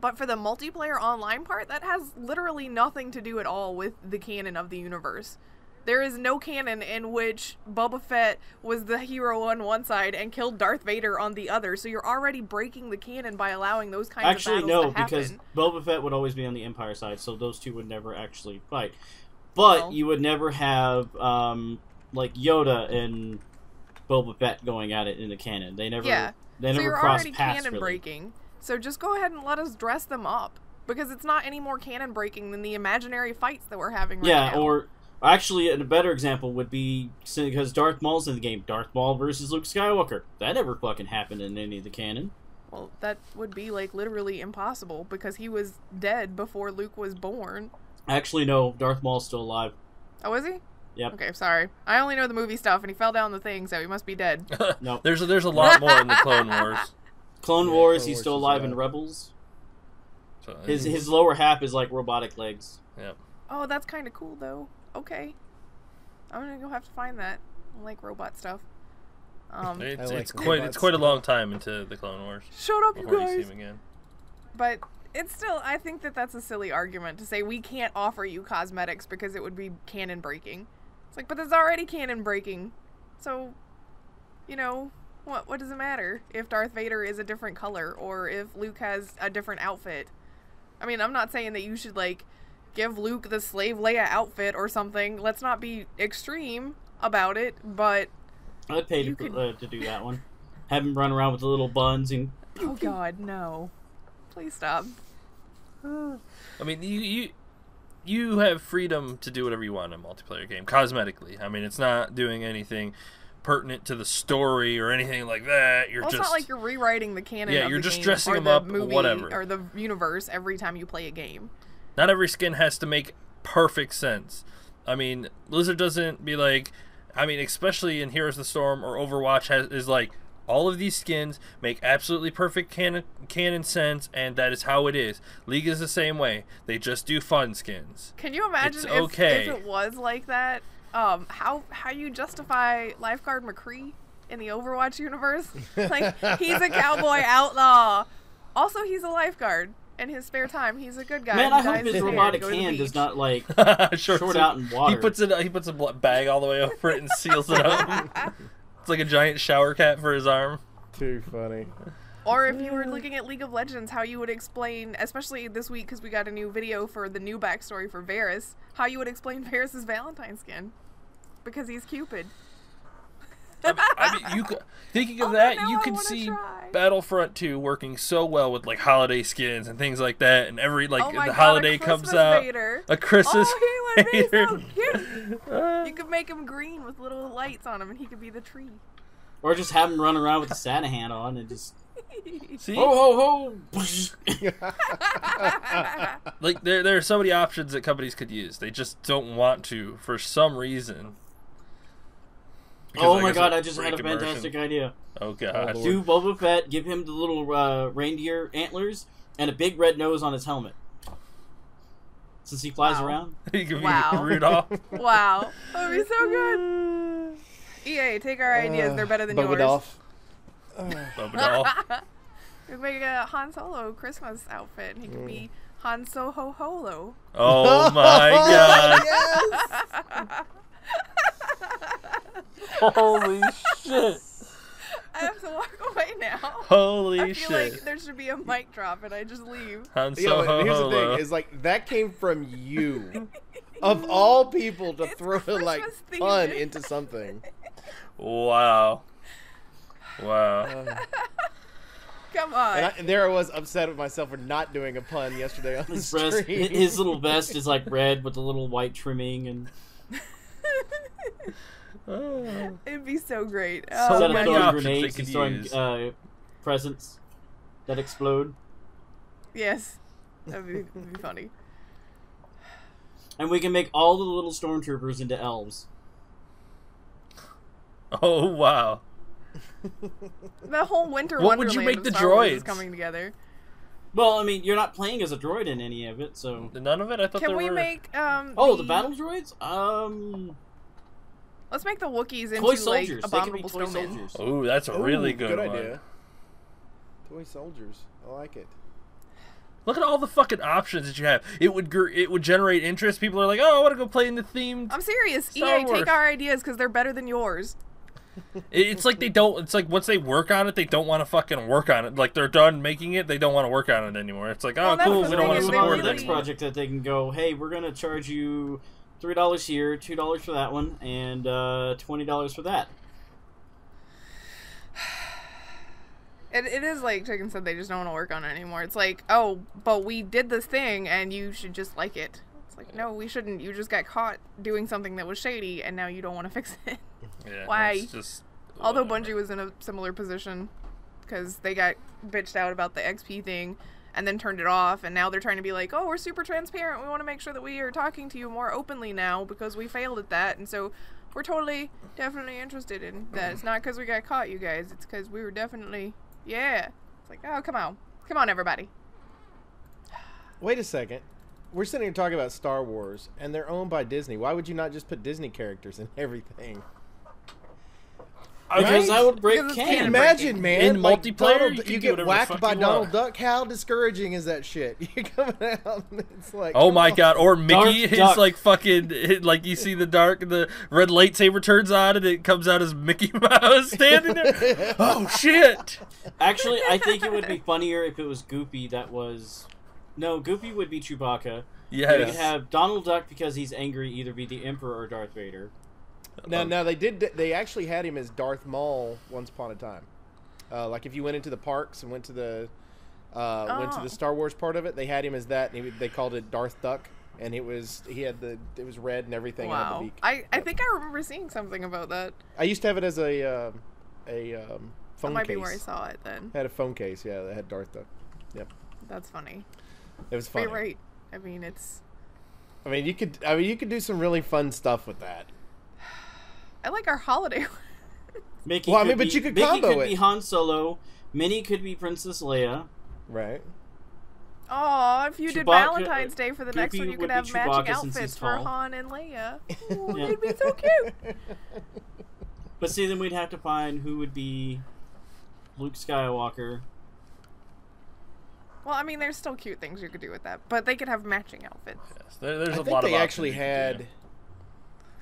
But for the multiplayer online part, that has literally nothing to do at all with the canon of the universe. There is no canon in which Boba Fett was the hero on one side and killed Darth Vader on the other. So you're already breaking the canon by allowing those kinds
Actually,
of
no,
battles to happen.
because Boba Fett would always be on the Empire side, so those two would never actually fight. But
No.
you would never have like Yoda and Boba Fett going at it in the canon. They never,
Yeah.
they
So
never
you're
cross
already
paths.
canon
Really.
breaking. So just go ahead and let us dress them up. Because it's not any more canon breaking than the imaginary fights that we're having right
Yeah,
now.
or actually, a better example would be because Darth Maul's in the game. Darth Maul versus Luke Skywalker. That never fucking happened in any of the canon.
Well, that would be like literally impossible because he was dead before Luke was born.
Actually, no. Darth Maul's still alive.
Oh, is he?
Yep.
Okay, sorry. I only know the movie stuff and he fell down the thing, so he must be dead.
Nope.
There's a lot more in the Clone Wars.
Clone
Yeah,
Wars.
Clone
He's
Wars
still
is
alive in
alive.
Rebels.
So,
His lower half is like robotic legs.
yeah.
Oh, that's kind of cool though. Okay. I'm gonna go have to find that. I like robot stuff.
It's,
I like
it's quite
robots.
a long time into the Clone Wars
Shut up, you
before you see
guys.
him again.
But it's still, I think that that's a silly argument to say we can't offer you cosmetics because it would be canon breaking. It's like, but there's already canon breaking. So, you know, what does it matter if Darth Vader is a different color or if Luke has a different outfit? I mean, I'm not saying that you should, like, give Luke the Slave Leia outfit or something. Let's not be extreme about it, but...
I'd pay
You
to do that one. Have him run around with the little buns and
Oh, God, no. Please stop.
I mean, you have freedom to do whatever you want in a multiplayer game, cosmetically. I mean, it's not doing anything pertinent to the story or anything like that. You're
Well,
just
it's not like you're rewriting the canon
Yeah,
of
you're
the
just
game
dressing
or
them
the
up,
movie
whatever.
or the universe every time you play a game.
not every skin has to make perfect sense. I mean, Blizzard doesn't be like, I mean, especially in Heroes of the Storm or Overwatch is like, all of these skins make absolutely perfect canon sense, and that is how it is. League is the same way. They just do fun skins.
Can you imagine
It's
if,
okay.
if it was like that? How you justify Lifeguard McCree in the Overwatch universe? Like, he's a cowboy outlaw. Also, he's a lifeguard. In his spare time, he's a good guy.
man,
who
I hope
dives
his
in the air to
robotic
go to the
hand does
beach.
not like
Short
short out in water.
He puts a bag all the way over it and seals it up. It's like a giant shower cap for his arm.
Too funny.
Or if you were looking at League of Legends, how you would explain, especially this week because we got a new video for the new backstory for Varys, how you would explain Varys' Valentine skin. Because he's Cupid.
I mean, you could, thinking of
Oh,
that,
now
you
I
can
wanna
see
try.
Battlefront 2 working so well with like holiday skins and things like that, and every like
Oh my
the
God,
holiday
a
comes
Christmas
out.
Vader.
A Christmas
Oh, he would be so
Vader.
cute. You could make him green with little lights on him, and he could be the tree.
or just have him run around with a Santa hat on and just
See,
ho ho ho.
like there are so many options that companies could use. They just don't want to for some reason. Because,
Oh
like
my
I
god,
said,
I just had a
break immersion.
fantastic idea.
Oh god.
Lord.
Do Boba Fett, give him the little reindeer antlers and a big red nose on his helmet. Since he flies
Wow.
around.
You could be
Wow.
Rudolph.
Wow. That would be so good. EA, take our ideas. They're better than yours.
Dolph.
Boba doll.
We could make a Han Solo Christmas outfit, and he could be Han Soho Holo.
Oh my god.
Yes!
Holy shit.
I have to walk away now.
Holy
I feel
shit.
like there should be a mic drop and I just leave.
Han
Here's
Solo.
the thing: is like that came from you, of all people, to
It's
throw a like
Christmas themed.
pun into something.
Wow. Wow.
Come on.
And there I was upset with myself for not doing a pun yesterday on the
His breast,
stream.
his little vest is like red with a little white trimming, and
Oh.
It'd be so great.
So
Oh,
instead of
many
throwing
options they
grenades,
could
he's throwing
use.
presents that explode.
yes. That'd be funny.
And we can make all the little stormtroopers into elves.
Oh, wow.
The whole winter
What would
wonderland
you make
of
the
Star Wars is
droids?
coming together.
Well, I mean, you're not playing as a droid in any of it, so.
None of it? I thought
Can
there
we
were...
make
Oh, the battle droids?
Let's make the Wookiees into
Toy soldiers.
like
They can be
abominable
toy
snowmen.
soldiers.
Oh, that's a really good one.
idea. Toy soldiers. I like it.
Look at all the fucking options that you have. It would generate interest. People are like, oh, I want to go play in the themed.
I'm serious.
Star
EA,
Wars.
take our ideas because they're better than yours.
It's like they don't. It's like once they work on it, they don't want to fucking work on it. Like they're done making it, they don't want to work on it anymore. It's like, oh,
Well, that's
cool,
the
we don't
thing
want to
is they
support
the
it
next
anymore.
project that they can go, hey, we're going to charge you $3 here, $2 for that one, and $20 for that.
It is like Chicken said, they just don't want to work on it anymore. It's like, oh, but we did this thing and you should just like it. It's like, no, we shouldn't. You just got caught doing something that was shady and now you don't want to fix it.
Yeah,
Why?
it's just
Although
whatever.
Bungie was in a similar position because they got bitched out about the XP thing and then turned it off, and now they're trying to be like, oh, we're super transparent. We want to make sure that we are talking to you more openly now because we failed at that, and so we're totally, definitely interested in that. It's not because we got caught, you guys. It's because we were definitely, yeah. It's like, oh, come on, everybody.
Wait a second. We're sitting here talking about Star Wars, and they're owned by Disney. Why would you not just put Disney characters in everything?
Because that would break
Because it's
canon.
canon.
Imagine, man.
In
like
multiplayer,
Donald-
you can
you
do
get
whatever the
whacked
fuck
by
you
Donald
want.
Duck. How discouraging is that shit? You're coming out, and it's like,
Oh
come
my
on.
god! Or Mickey,
Dark
his
Duck.
like fucking like you see the red lightsaber turns on and it comes out as Mickey Mouse standing there. Oh shit!
Actually, I think it would be funnier if it was Goopy that was... No, Goopy would be Chewbacca. You could
Yes.
have Donald Duck because he's angry, either be the Emperor or Darth Vader.
Now they actually had him as Darth Maul once upon a time. Like if you went into the parks and went to the Star Wars part of it, they had him as that. And they called it Darth Duck, and it was red and everything. And had the
Wow.
beak.
I think I remember seeing something about that.
I used to have it as a
That
phone
might
case.
be where I saw it then.
I had a phone case, yeah, that had Darth Duck. Yep,
That's funny.
it was
But
funny.
you're right. I mean, it's...
I mean, you could do some really fun stuff with that.
I like our holiday.
Mickey
Well, I
could
mean, but
be,
you could
Mickey
combo
could
it.
be Han Solo. Minnie could be Princess Leia.
Right.
Oh, if you did
Chewbacca-
Valentine's Day for the next
Goofy
one, you
would
could have
be
matching
Chewbacca since he's
outfits for
tall.
Han and Leia. Ooh,
Yeah.
it'd be so cute.
But see, then we'd have to find who would be Luke Skywalker.
Well, I mean, there's still cute things you could do with that, but they could have matching outfits.
Yes, there's
I
a
think
lot of
they
options
actually
you can
had.
do.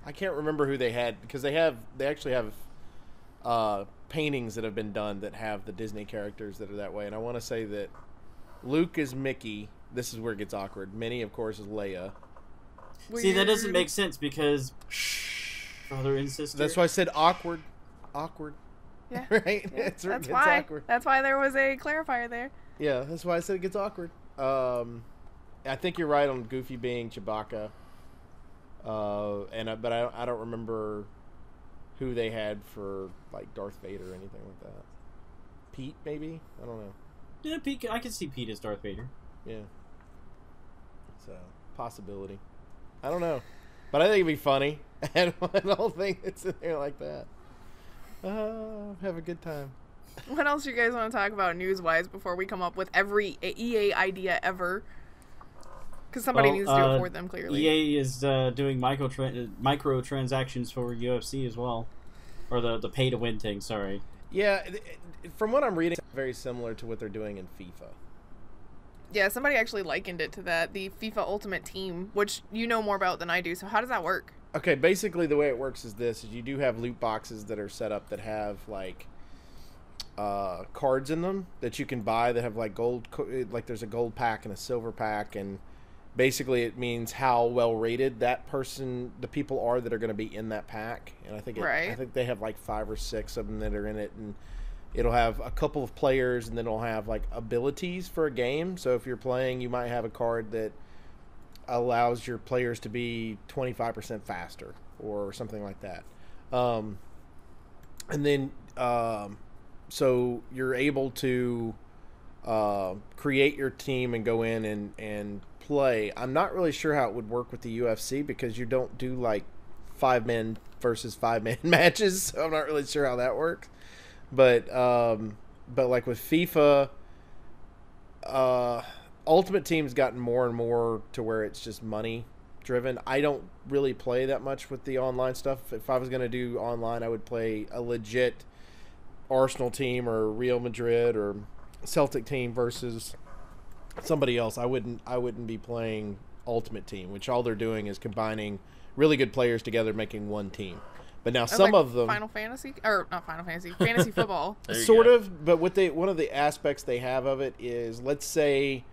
I can't remember who they had because they actually have paintings that have been done that have the Disney characters that are that way, and I want to say that Luke is Mickey. This is where it gets awkward. Minnie, of course, is Leia.
See, that doesn't
Weird.
make sense because brother and sister.
That's why I said awkward. Awkward.
Yeah.
Right?
Yeah,
That's where it
that's
gets
why.
awkward.
That's why there was a clarifier there.
Yeah, that's why I said it gets awkward. I think you're right on Goofy being Chewbacca. But I don't remember who they had for like Darth Vader or anything like that. Pete, maybe? I don't know.
Yeah, Pete. I could see Pete as Darth Vader.
Yeah. So, possibility. I don't know. But I think it'd be funny. And one whole thing that's in there like that. Have a good time.
What else you guys want to talk about news-wise before we come up with every EA idea ever? Because somebody needs to do it for them, clearly.
EA is doing microtransactions for UFC as well, or the pay-to-win thing. Sorry.
Yeah, from what I'm reading, it's very similar to what they're doing in FIFA.
Yeah, somebody actually likened it to that, the FIFA Ultimate Team, which you know more about than I do, so how does that work?
Okay, basically the way it works is this: is you do have loot boxes that are set up that have like cards in them that you can buy that have like gold, like there's a gold pack and a silver pack, and basically it means how well rated that person, the people are that are going to be in that pack. And I think I think they have like 5 or 6 of them that are in it, and it'll have a couple of players, and then it'll have like abilities for a game. So if you're playing, you might have a card that allows your players to be 25% faster or something like that. And then so you're able to create your team and go in and play. I'm not really sure how it would work with the UFC because you don't do like 5-man versus 5-man matches. So I'm not really sure how that works. But like with FIFA, Ultimate Team's gotten more and more to where it's just money driven. I don't really play that much with the online stuff. If I was going to do online, I would play a legit Arsenal team or Real Madrid or Celtic team versus somebody else. I wouldn't be playing Ultimate Team, which all they're doing is combining really good players together, making one team. But now some
like
of them
Final Fantasy, or not Final Fantasy, Fantasy Football.
Sort of, but one of the aspects they have of it is, let's say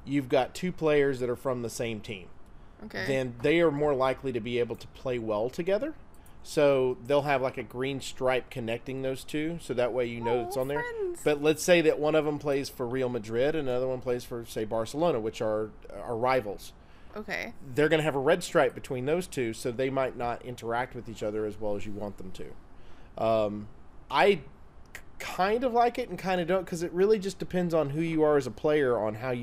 you've got 2 players that are from the same team.
Okay.
Then they are more likely to be able to play well together. So they'll have like a green stripe connecting those 2, so that way you know it's on there.
Friends.
But let's say that one of them plays for Real Madrid and another one plays for, say, Barcelona, which are rivals.
Okay.
They're going to have a red stripe between those 2, so they might not interact with each other as well as you want them to. I kind of like it and kind of don't, because it really just depends on who you are as a player, on how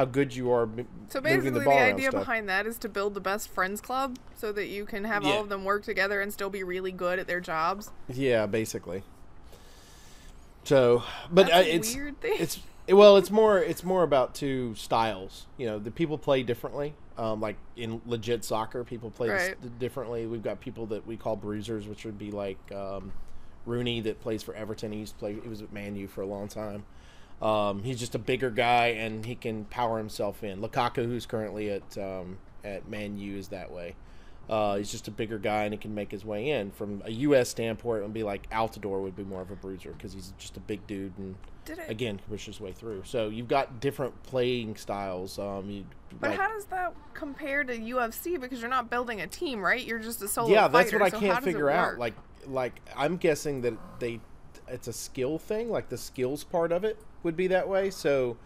good you are.
So basically,
moving the ball around
idea
stuff.
behind that is to build the best friends club so that you can have all of them work together and still be really good at their jobs.
Yeah, basically. So, but
That's a
it's
weird thing.
it's more about 2 styles. You know, the people play differently. Like in legit soccer, people play differently. We've got people that we call bruisers, which would be like Rooney that plays for Everton. He was at Man U for a long time. He's just a bigger guy and he can power himself in. Lukaku, who's currently at Man U, is that way. He's just a bigger guy and he can make his way in. From a U.S. standpoint, it would be like Altidore would be more of a bruiser because he's just a big dude and again can push his way through. So you've got different playing styles.
But how does that compare to UFC? Because you're not building a team, right? You're just a solo
Yeah, that's
fighter,
what I
so
can't
how does it
figure out.
work?
Like I'm guessing that it's a skill thing. Like the skills part of it would be that way. So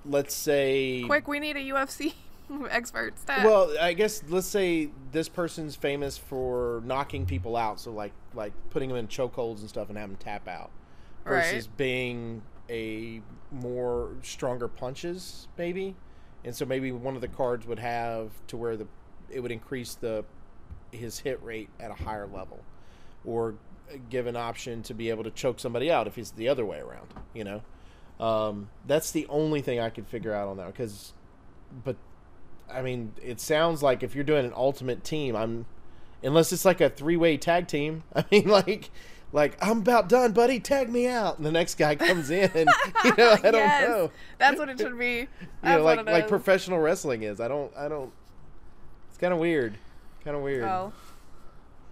let's say
Quick, we need a UFC expert. Stat.
Well, I guess let's say this person's famous for knocking people out, so like putting them in chokeholds and stuff and having them tap out, versus being a more stronger punches, maybe. And so maybe one of the cards would have to where it would increase his hit rate at a higher level, or give an option to be able to choke somebody out if it's the other way around. You know, that's the only thing I could figure out on that. But I mean, it sounds like if you're doing an ultimate team, unless it's like a 3-way tag team. I mean, like I'm about done, buddy. Tag me out, and the next guy comes in. And, I don't know.
That's what it should be.
Like professional wrestling is. I don't. It's kind of weird.
Oh,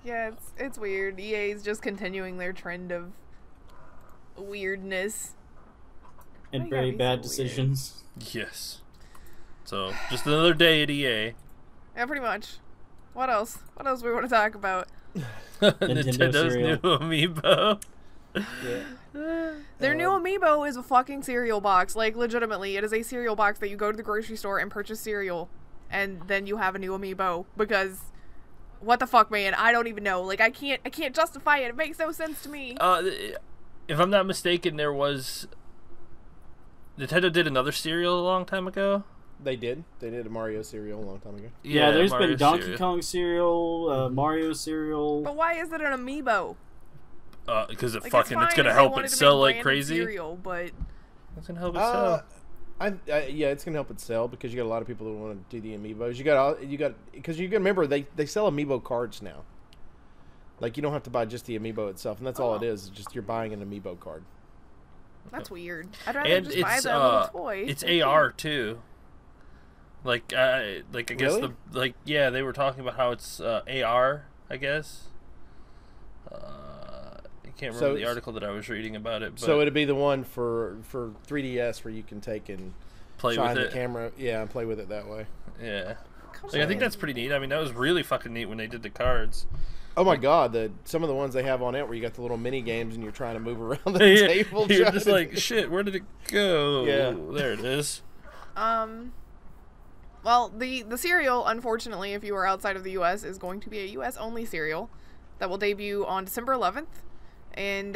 yeah, it's weird. EA's just continuing their trend of weirdness
and very bad decisions.
Yes. So, just another day at EA.
Yeah, pretty much. What else? What else we want to talk about?
Nintendo's new amiibo.
Yeah.
Their new amiibo is a fucking cereal box. Like, legitimately, it is a cereal box that you go to the grocery store and purchase cereal, and then you have a new amiibo. Because, what the fuck, man? I don't even know. Like, I can't justify it. It makes no sense to me.
If I'm not mistaken, Nintendo did another cereal a long time ago.
They did a Mario cereal a long time ago.
Yeah, there's
Mario
been Donkey
cereal.
Kong cereal, Mario cereal.
But why is it an amiibo?
Because
Like,
it's gonna
if they
help
wanted
it
to
sell
make
like
branded
crazy.
Cereal, but
It's gonna help it sell.
Yeah, it's gonna help it sell because you got a lot of people that want to do the amiibos. You got because you can remember they sell amiibo cards now. Like, you don't have to buy just the amiibo itself, and that's all it is. Just you're buying an amiibo card.
that's weird. I'd rather
And
just buy
it's
that little toy.
it's AR too. Like I guess
Really?
they were talking about how it's AR, I guess. can't remember the article that I was reading about it. But
so it'd be the one for 3DS where you can take and
play
shine
with
the camera, and play with it that way.
Yeah, like, I think that's pretty neat. I mean, that was really fucking neat when they did the cards.
Oh my god, some of the ones they have on it where you got the little mini games and you're trying to move around the table.
You're just like, shit, where did it go?
Yeah.
There it is.
Well, the cereal, unfortunately, if you are outside of the U.S., is going to be a U.S. only cereal that will debut on December 11th. And,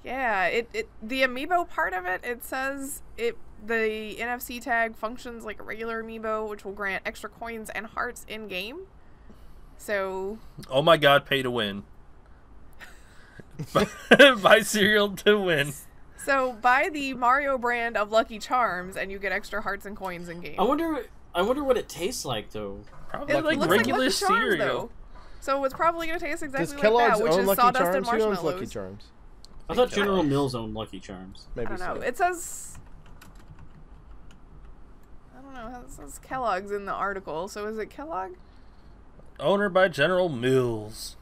yeah, the amiibo part of it, it says the NFC tag functions like a regular amiibo, which will grant extra coins and hearts in-game. So...
Oh my god, pay to win. Buy cereal to win.
So buy the Mario brand of Lucky Charms, and you get extra hearts and coins in game.
I wonder what it tastes like though.
Probably
It
like
looks
regular
like Lucky Charms,
cereal.
though. So it's probably going to taste exactly
Does
like
Kellogg's
that, which
own
is
Lucky
sawdust
Charms?
and
Who owns
marshmallows.
Lucky Charms?
I thought General Mills owned Lucky Charms.
Maybe
I don't know.
so.
It says... I don't know. It says Kellogg's in the article. So is it Kellogg?
Owner by General Mills.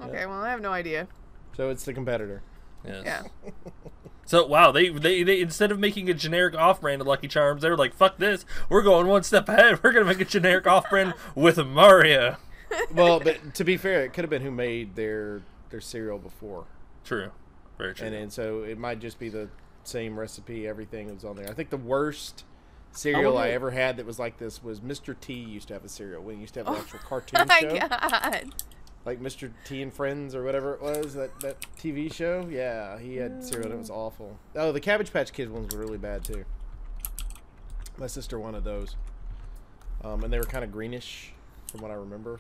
Okay, well, I have no idea.
So it's the competitor.
Yes.
Yeah.
So wow, they instead of making a generic off-brand of Lucky Charms, they were like, "Fuck this! We're going one step ahead. We're gonna make a generic off-brand with Mario."
Well, but to be fair, it could have been who made their cereal before.
True, very true.
And so it might just be the same recipe, everything that was on there. I think the worst cereal I ever had that was like this was Mr. T used to have a cereal. When he used to have an actual cartoon
My
show.
God.
Like Mr. T and Friends or whatever it was, that TV show. Yeah, he had cereal and it was awful. Oh, the Cabbage Patch Kids ones were really bad too. My sister wanted those. And they were kind of greenish from what I remember.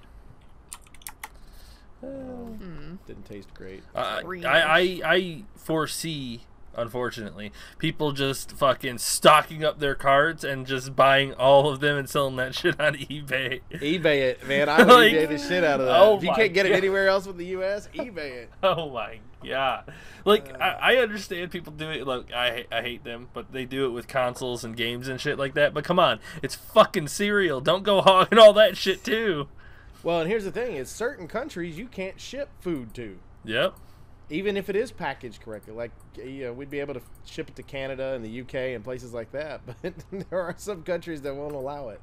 Didn't taste great.
I foresee, unfortunately, people just fucking stocking up their carts and just buying all of them and selling that shit on eBay.
eBay it, man. I would
Like,
eBay the shit out of that.
oh
If you
my
can't get it
God.
anywhere else in the U.S., eBay it.
Oh my god! Like I understand people do it. Look, I hate them, but they do it with consoles and games and shit like that. But come on, it's fucking cereal. Don't go hogging all that shit too.
Well, and here's the thing: is certain countries you can't ship food to,
Yep.
even if it is packaged correctly. Like, we'd be able to ship it to Canada and the UK and places like that, but there are some countries that won't allow it.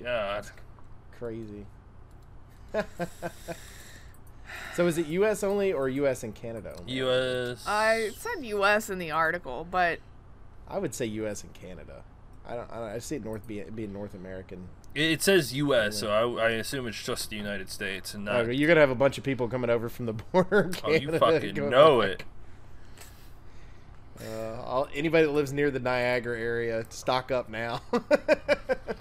God.
Crazy. So is it U.S. only or U.S. and Canada only?
U.S.
I said U.S. in the article, but
I would say U.S. and Canada. I don't. I see it being North American.
It says U.S., so I assume it's just the United States and not.
Okay, you're gonna have a bunch of people coming over from the border. In
Oh, you
Canada
fucking
going
know
back.
it.
Anybody that lives near the Niagara area, stock up now.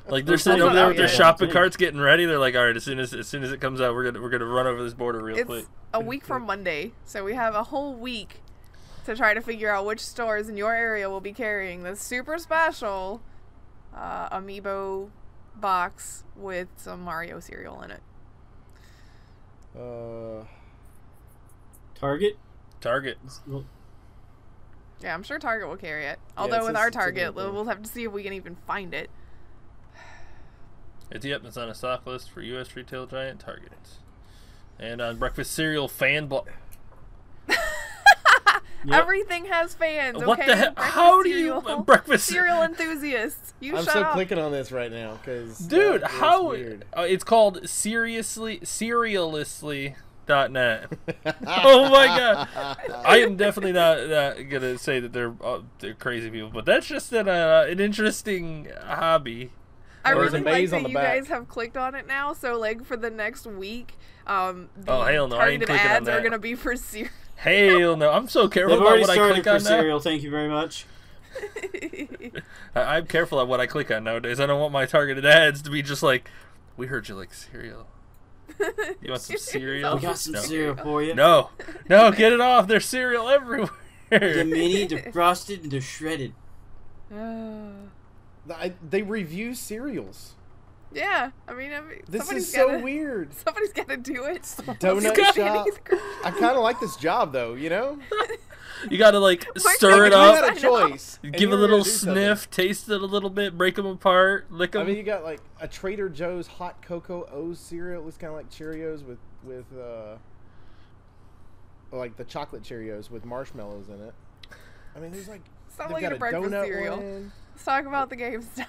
Like they're sitting over there with their
Yeah.
shopping carts, getting ready. They're like, all right, as soon as it comes out, we're gonna run over this border real quick.
it's a week from Monday, so we have a whole week to try to figure out which stores in your area will be carrying this super special amiibo box with some Mario cereal in it.
Target. Well,
Yeah, I'm sure Target will carry it.
Yeah,
Although
it
with
says
our
it's in
Target,
there.
we'll have to see if we can even find it.
It's on a stock list for U.S. retail giant Target, and on breakfast cereal fan blog.
Yep.
Everything has fans. Okay?
What the hell?
Breakfast
How do you
cereal-
breakfast
cereal enthusiasts? You
I'm
shut
so
up.
clicking on this right now because
Dude, how
weird.
it's called serialistly.net. Oh my god. I am definitely not gonna say that they're crazy people, but that's just an interesting hobby.
I
There's
really
a maze
like
on
that
the
you
back.
guys have clicked on it now. So like for the next week, the
Oh, hell no, I ain't
targeted
clicking on
ads are
that.
gonna be for cereal.
Hell no, I'm so careful
they've
about
already
what I
started
click
for
on now.
cereal. Thank you very much.
I'm careful of what I click on nowadays. I don't want my targeted ads to be just like, we heard you like cereal. You want some cereal?
We got some
No.
cereal for you.
No, get it off. There's cereal everywhere.
The mini, the frosted, and the shredded.
They review cereals.
Yeah, I mean
This
somebody's
is so
gotta,
weird.
Somebody's got to do it.
Donut
Somebody's
shop.
gotta-
I kind of like this job though. You know.
You gotta like
Quick,
stir it
You
up,
had a choice. and
give
you
a
were
little
gonna do something.
sniff, taste it a little bit, break them apart, lick them.
I mean, you got like a Trader Joe's hot cocoa O's cereal. It was kind of like Cheerios with like the chocolate Cheerios with marshmallows in it. I mean, there's like
Sound
they've
like a
got
breakfast
donut
cereal.
one.
Let's talk about the game stuff.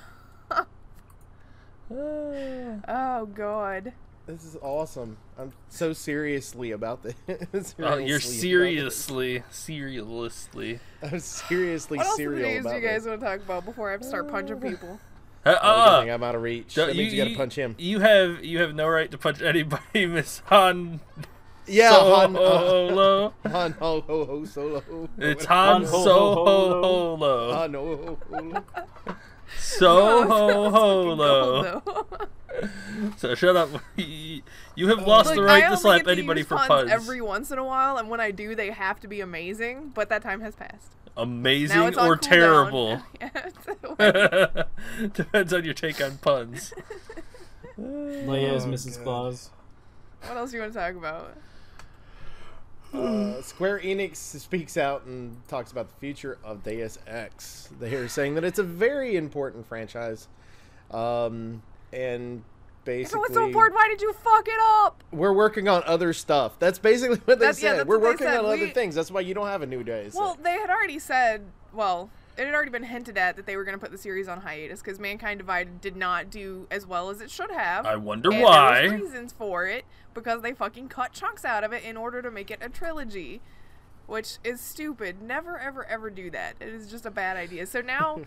Oh god.
This is awesome. I'm so seriously about this.
Oh, you're
seriously.
seriously.
I'm seriously
What else are the
serial
games
about
you guys
this.
want to talk about before I have to start punching people?
Oh, good thing I'm out of reach.
Don't-
That means you gotta punch him.
You have no right to punch anybody, Miss Han.
Yeah, Han
Solo.
Han ho ho ho solo.
It's
Han
Han
ho, ho,
Solo.
Han ho ho.
So ho
That was
holo.
fucking gold, though.
So shut up. You have lost
Look,
the right
I
to
only
slap
get to
anybody
use
for
puns
puns.
every once in a while, and when I do, they have to be amazing. But that time has passed. Now
Amazing
it's on
or
cooldown.
terrible.
Yeah,
Depends on your take on puns.
Leia is Mrs.
God.
Claus.
what else do you want to talk about?
Square Enix speaks out and talks about the future of Deus Ex. They are saying that it's a very important franchise, and basically,
If it was so important, why did you fuck it up?
we're working on other stuff. That's basically what they
That's- yeah,
said.
that's
We're
what they
working
said.
on other
We-
things. That's why you don't have a new Deus
Well,
Ex.
they had already said, well, it had already been hinted at that they were going to put the series on hiatus because Mankind Divided did not do as well as it should have.
I wonder
and
why.
There was reasons for it because they fucking cut chunks out of it in order to make it a trilogy, which is stupid. Never, ever, ever do that. It is just a bad idea. So now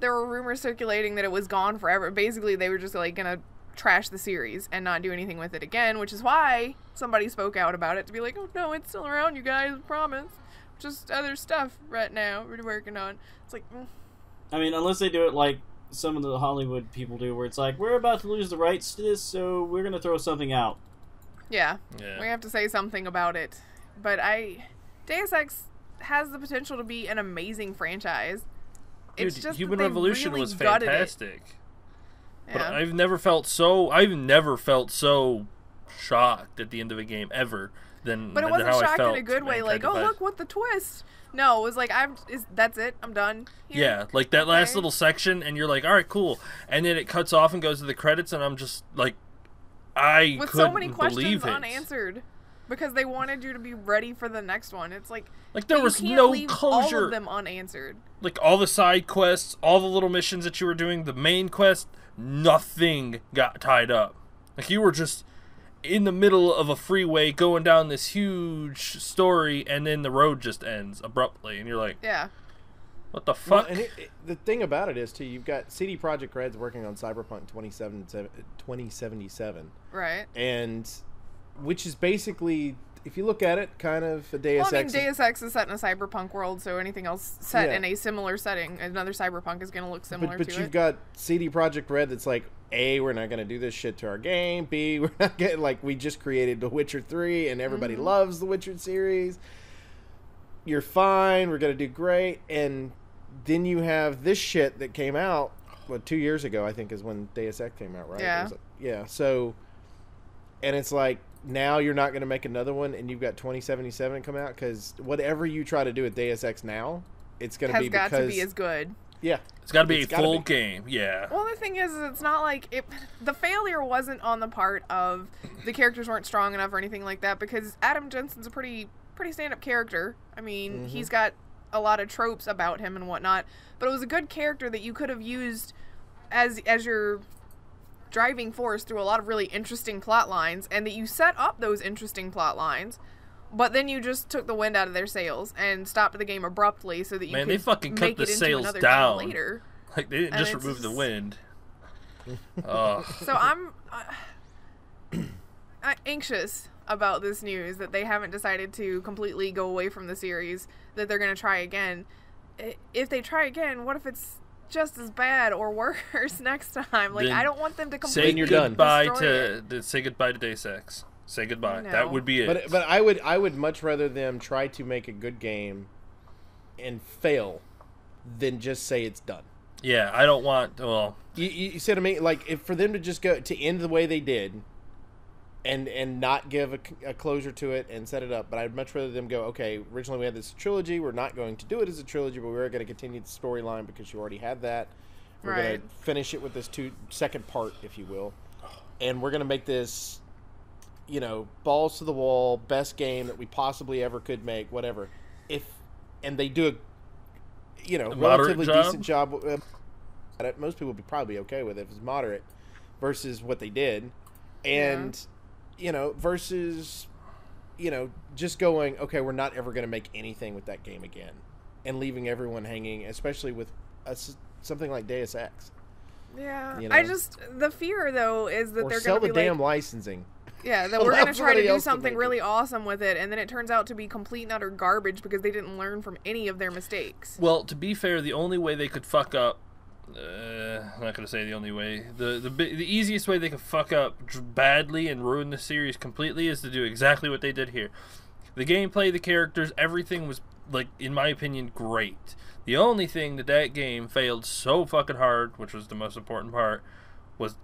there were rumors circulating that it was gone forever. Basically, they were just like going to trash the series and not do anything with it again, which is why somebody spoke out about it to be like, oh no, it's still around, you guys, promise. Just other stuff right now we're working on. It's like,
I mean, unless they do it like some of the Hollywood people do, where it's like, we're about to lose the rights to this, so we're going to throw something out.
yeah,
Yeah.
we have to say something about it. But Deus Ex has the potential to be an amazing franchise. It's
Dude,
just
Human
that they
Revolution
really
was
gutted it.
fantastic. But
Yeah.
I've never felt so shocked at the end of a game ever than
But it
than
wasn't
how I
shocked
felt
in a good way,
Mankind
like, oh
Divided.
look what the twist. No, it was like that's it, I'm done. Here.
Yeah, like that last
Okay.
little section, and you're like, all right, cool. And then it cuts off and goes to the credits, and I'm just like, I
With
couldn't
so many questions
believe it.
unanswered. Because they wanted you to be ready for the next one. It's like
There
you
was
can't
no
leave all
closure.
of them unanswered.
Like all the side quests, all the little missions that you were doing, the main quest, nothing got tied up. Like you were just in the middle of a freeway going down this huge story, and then the road just ends abruptly, and you're like,
Yeah.
what the
Well,
fuck?
and the thing about it is, too, you've got CD Projekt Red's working on Cyberpunk 2077,
Right.
and which is basically, if you look at it, kind of a Deus
Well, I mean,
Ex.
Deus Ex is set in a cyberpunk world, so anything else set
Yeah.
in a similar setting, another cyberpunk is going to look similar
but
to
you've
it.
got CD Projekt Red that's like, A, we're not going to do this shit to our game. B, we're not getting, like, we just created The Witcher 3 and everybody
Mm-hmm.
loves The Witcher series. You're fine. We're going to do great. And then you have this shit that came out, 2 years ago, I think, is when Deus Ex came out, right?
Yeah.
It was yeah. So, and it's like, now you're not going to make another one and you've got 2077 come out because whatever you try to do with Deus Ex now, it's going to
has
be
got
because...
to be as good.
Yeah.
It's got to be
It's
a
gotta
full
be.
game, yeah.
Well, the thing is it's not like it. The failure wasn't on the part of the characters weren't strong enough or anything like that, because Adam Jensen's a pretty stand-up character. I mean, he's got a lot of tropes about him and whatnot, but it was a good character that you could have used as your driving force through a lot of really interesting plot lines, and that you set up those interesting plot lines. But then you just took the wind out of their sails and stopped the game abruptly so that you
Man,
could
they fucking cut
make
the
it into
sails
another
down.
game later.
Like they didn't
And
just
it's
remove the
just-
wind. Ugh.
So I'm anxious about this news that they haven't decided to completely go away from the series, that they're going to try again. If they try again, what if it's just as bad or worse next time? Like,
Then
I don't want them to
Say
completely
you're done.
goodbye
destroy
to say goodbye to Deus Ex. Say goodbye.
know.
That would be it.
But I would much rather them try to make a good game and fail than just say it's done.
Yeah, I don't want. Well,
You said to me, like, if for them to just go to end the way they did, and not give a closure to it and set it up. But I'd much rather them go, okay, originally we had this trilogy. We're not going to do it as a trilogy, but we're going to continue the storyline because you already had that. We're going to finish it with this second part, if you will. And we're going to make this, you know, balls to the wall, best game that we possibly ever could make, whatever. And they do a relatively decent job at it. Most people would probably be okay with it if it's moderate versus what they did. And, versus, just going, okay, we're not ever going to make anything with that game again. And leaving everyone hanging, especially with something like Deus Ex.
Yeah. The fear, though, is that they're going to be
sell the damn licensing.
Yeah, that we're going to try to do something really awesome with it, and then it turns out to be complete and utter garbage because they didn't learn from any of their mistakes.
Well, to be fair, the only way they could fuck up, I'm not going to say the only way, the easiest way they could fuck up badly and ruin the series completely is to do exactly what they did here. The gameplay, the characters, everything was, like, in my opinion, great. The only thing that game failed so fucking hard, which was the most important part, was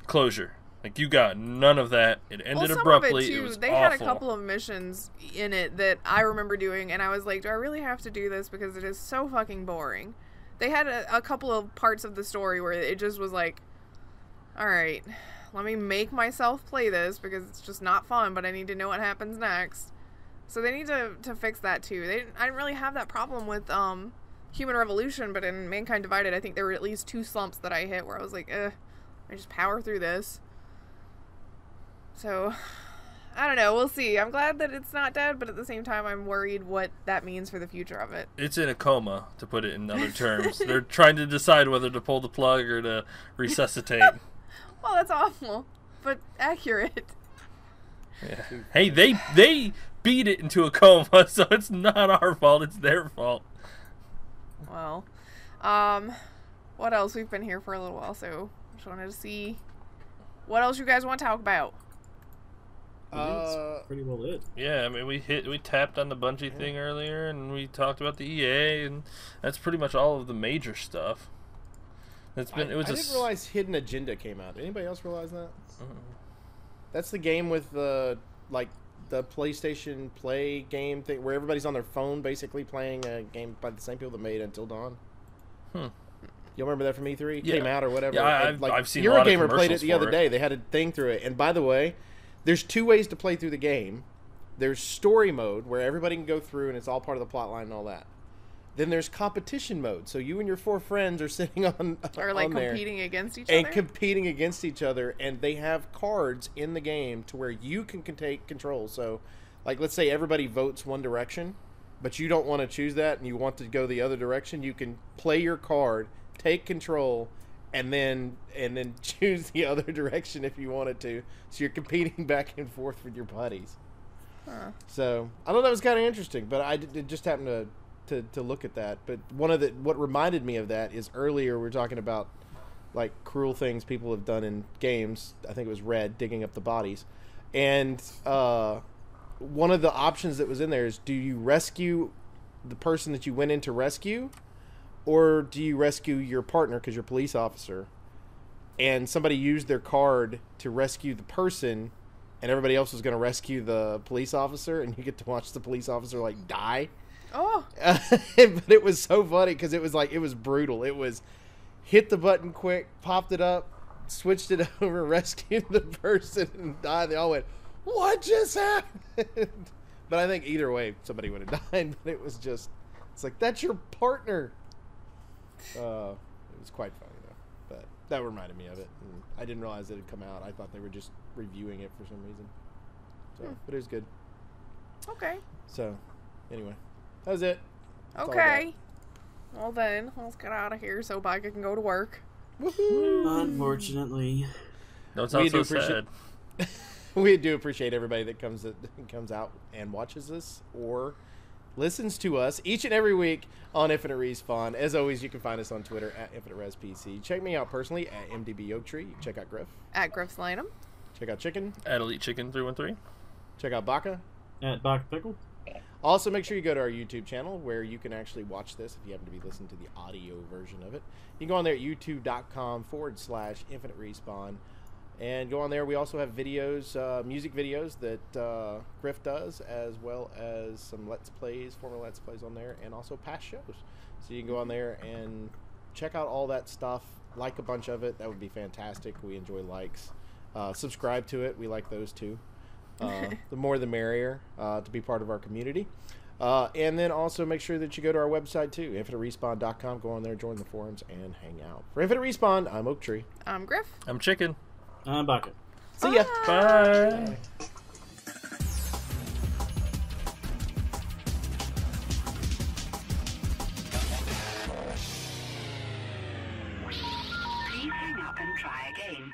closure. Like, you got none of that. It ended abruptly.
Of it, too.
It was
they
awful.
had a couple of missions in it that I remember doing, and I was like, do I really have to do this? Because it is so fucking boring. They had a couple of parts of the story where it just was like, alright, let me make myself play this because it's just not fun, but I need to know what happens next. So they need to fix that, too. I didn't really have that problem with Human Revolution, but in Mankind Divided, I think there were at least 2 slumps that I hit where I was like, I just power through this. So, I don't know. We'll see. I'm glad that it's not dead, but at the same time, I'm worried what that means for the future of it.
It's in a coma, to put it in other terms. They're trying to decide whether to pull the plug or to resuscitate.
Well, that's awful, but accurate.
Yeah. Hey, they beat it into a coma, so it's not our fault. It's their fault.
Well, what else? We've been here for a little while, so just wanted to see what else you guys want to talk about.
That's pretty well it.
Yeah, I mean, we tapped on the Bungie thing earlier, and we talked about the EA, and that's pretty much all of the major stuff. I didn't
realize Hidden Agenda came out. Did anybody else realize that? That's the game with the PlayStation Play game thing where everybody's on their phone basically playing a game by the same people that made Until Dawn. You remember that from E3?
Yeah.
Came out or whatever.
Yeah, I've seen a lot of
Eurogamer played it
commercials
the other day. They had a thing through it. And by the way, there's 2 ways to play through the game. There's story mode where everybody can go through and it's all part of the plot line and all that. Then there's competition mode. So you and your 4 friends are sitting on
competing against each other?
And competing against each other. And they have cards in the game to where you can take control. So, like, let's say everybody votes one direction, but you don't want to choose that and you want to go the other direction. You can play your card, take control, and then choose the other direction if you wanted to. So you're competing back and forth with your buddies. So I thought that was kind of interesting, but I just happened to look at that. But what reminded me of that is earlier we were talking about like cruel things people have done in games. I think it was Red, digging up the bodies, and one of the options that was in there is: do you rescue the person that you went in to rescue? Or do you rescue your partner because you're a police officer and somebody used their card to rescue the person and everybody else was going to rescue the police officer and you get to watch the police officer like die?
Oh.
But it was so funny because it was brutal. It was hit the button quick, popped it up, switched it over, rescued the person and died. They all went, what just happened? But I think either way somebody would have died. But it was just, it's like, that's your partner. It was quite funny though, but that reminded me of it. And I didn't realize it had come out. I thought they were just reviewing it for some reason. So, but it was good.
Okay.
So, anyway, that was it. That's
okay. Well then, let's get out of here so Baka can go to work.
Woohoo!
Unfortunately,
don't sound so sad.
We do appreciate everybody that comes out and watches this or listens to us each and every week on Infinite Respawn. As always, you can find us on Twitter at InfiniteResPC. Check me out personally at MDB Oaktree. You can check out Grif.
At Grif Slanum.
Check out Chicken.
At Elite Chicken 313. Check
out Baka.
At Baka Pickle.
Also, make sure you go to our YouTube channel where you can actually watch this if you happen to be listening to the audio version of it. You can go on there at youtube.com/Infinite Respawn And go on there. We also have videos, music videos that Grif does, as well as some Let's Plays, former Let's Plays on there, and also past shows. So you can go on there and check out all that stuff. Like a bunch of it. That would be fantastic. We enjoy likes. Subscribe to it. We like those too. The more the merrier to be part of our community. And then also make sure that you go to our website too, infiniterespawn.com. Go on there, join the forums, and hang out. For Infinite Respawn, I'm Oak Tree.
I'm Grif.
I'm Chicken.
I'm Baka.
See ya.
Bye.
Please hang up and try again.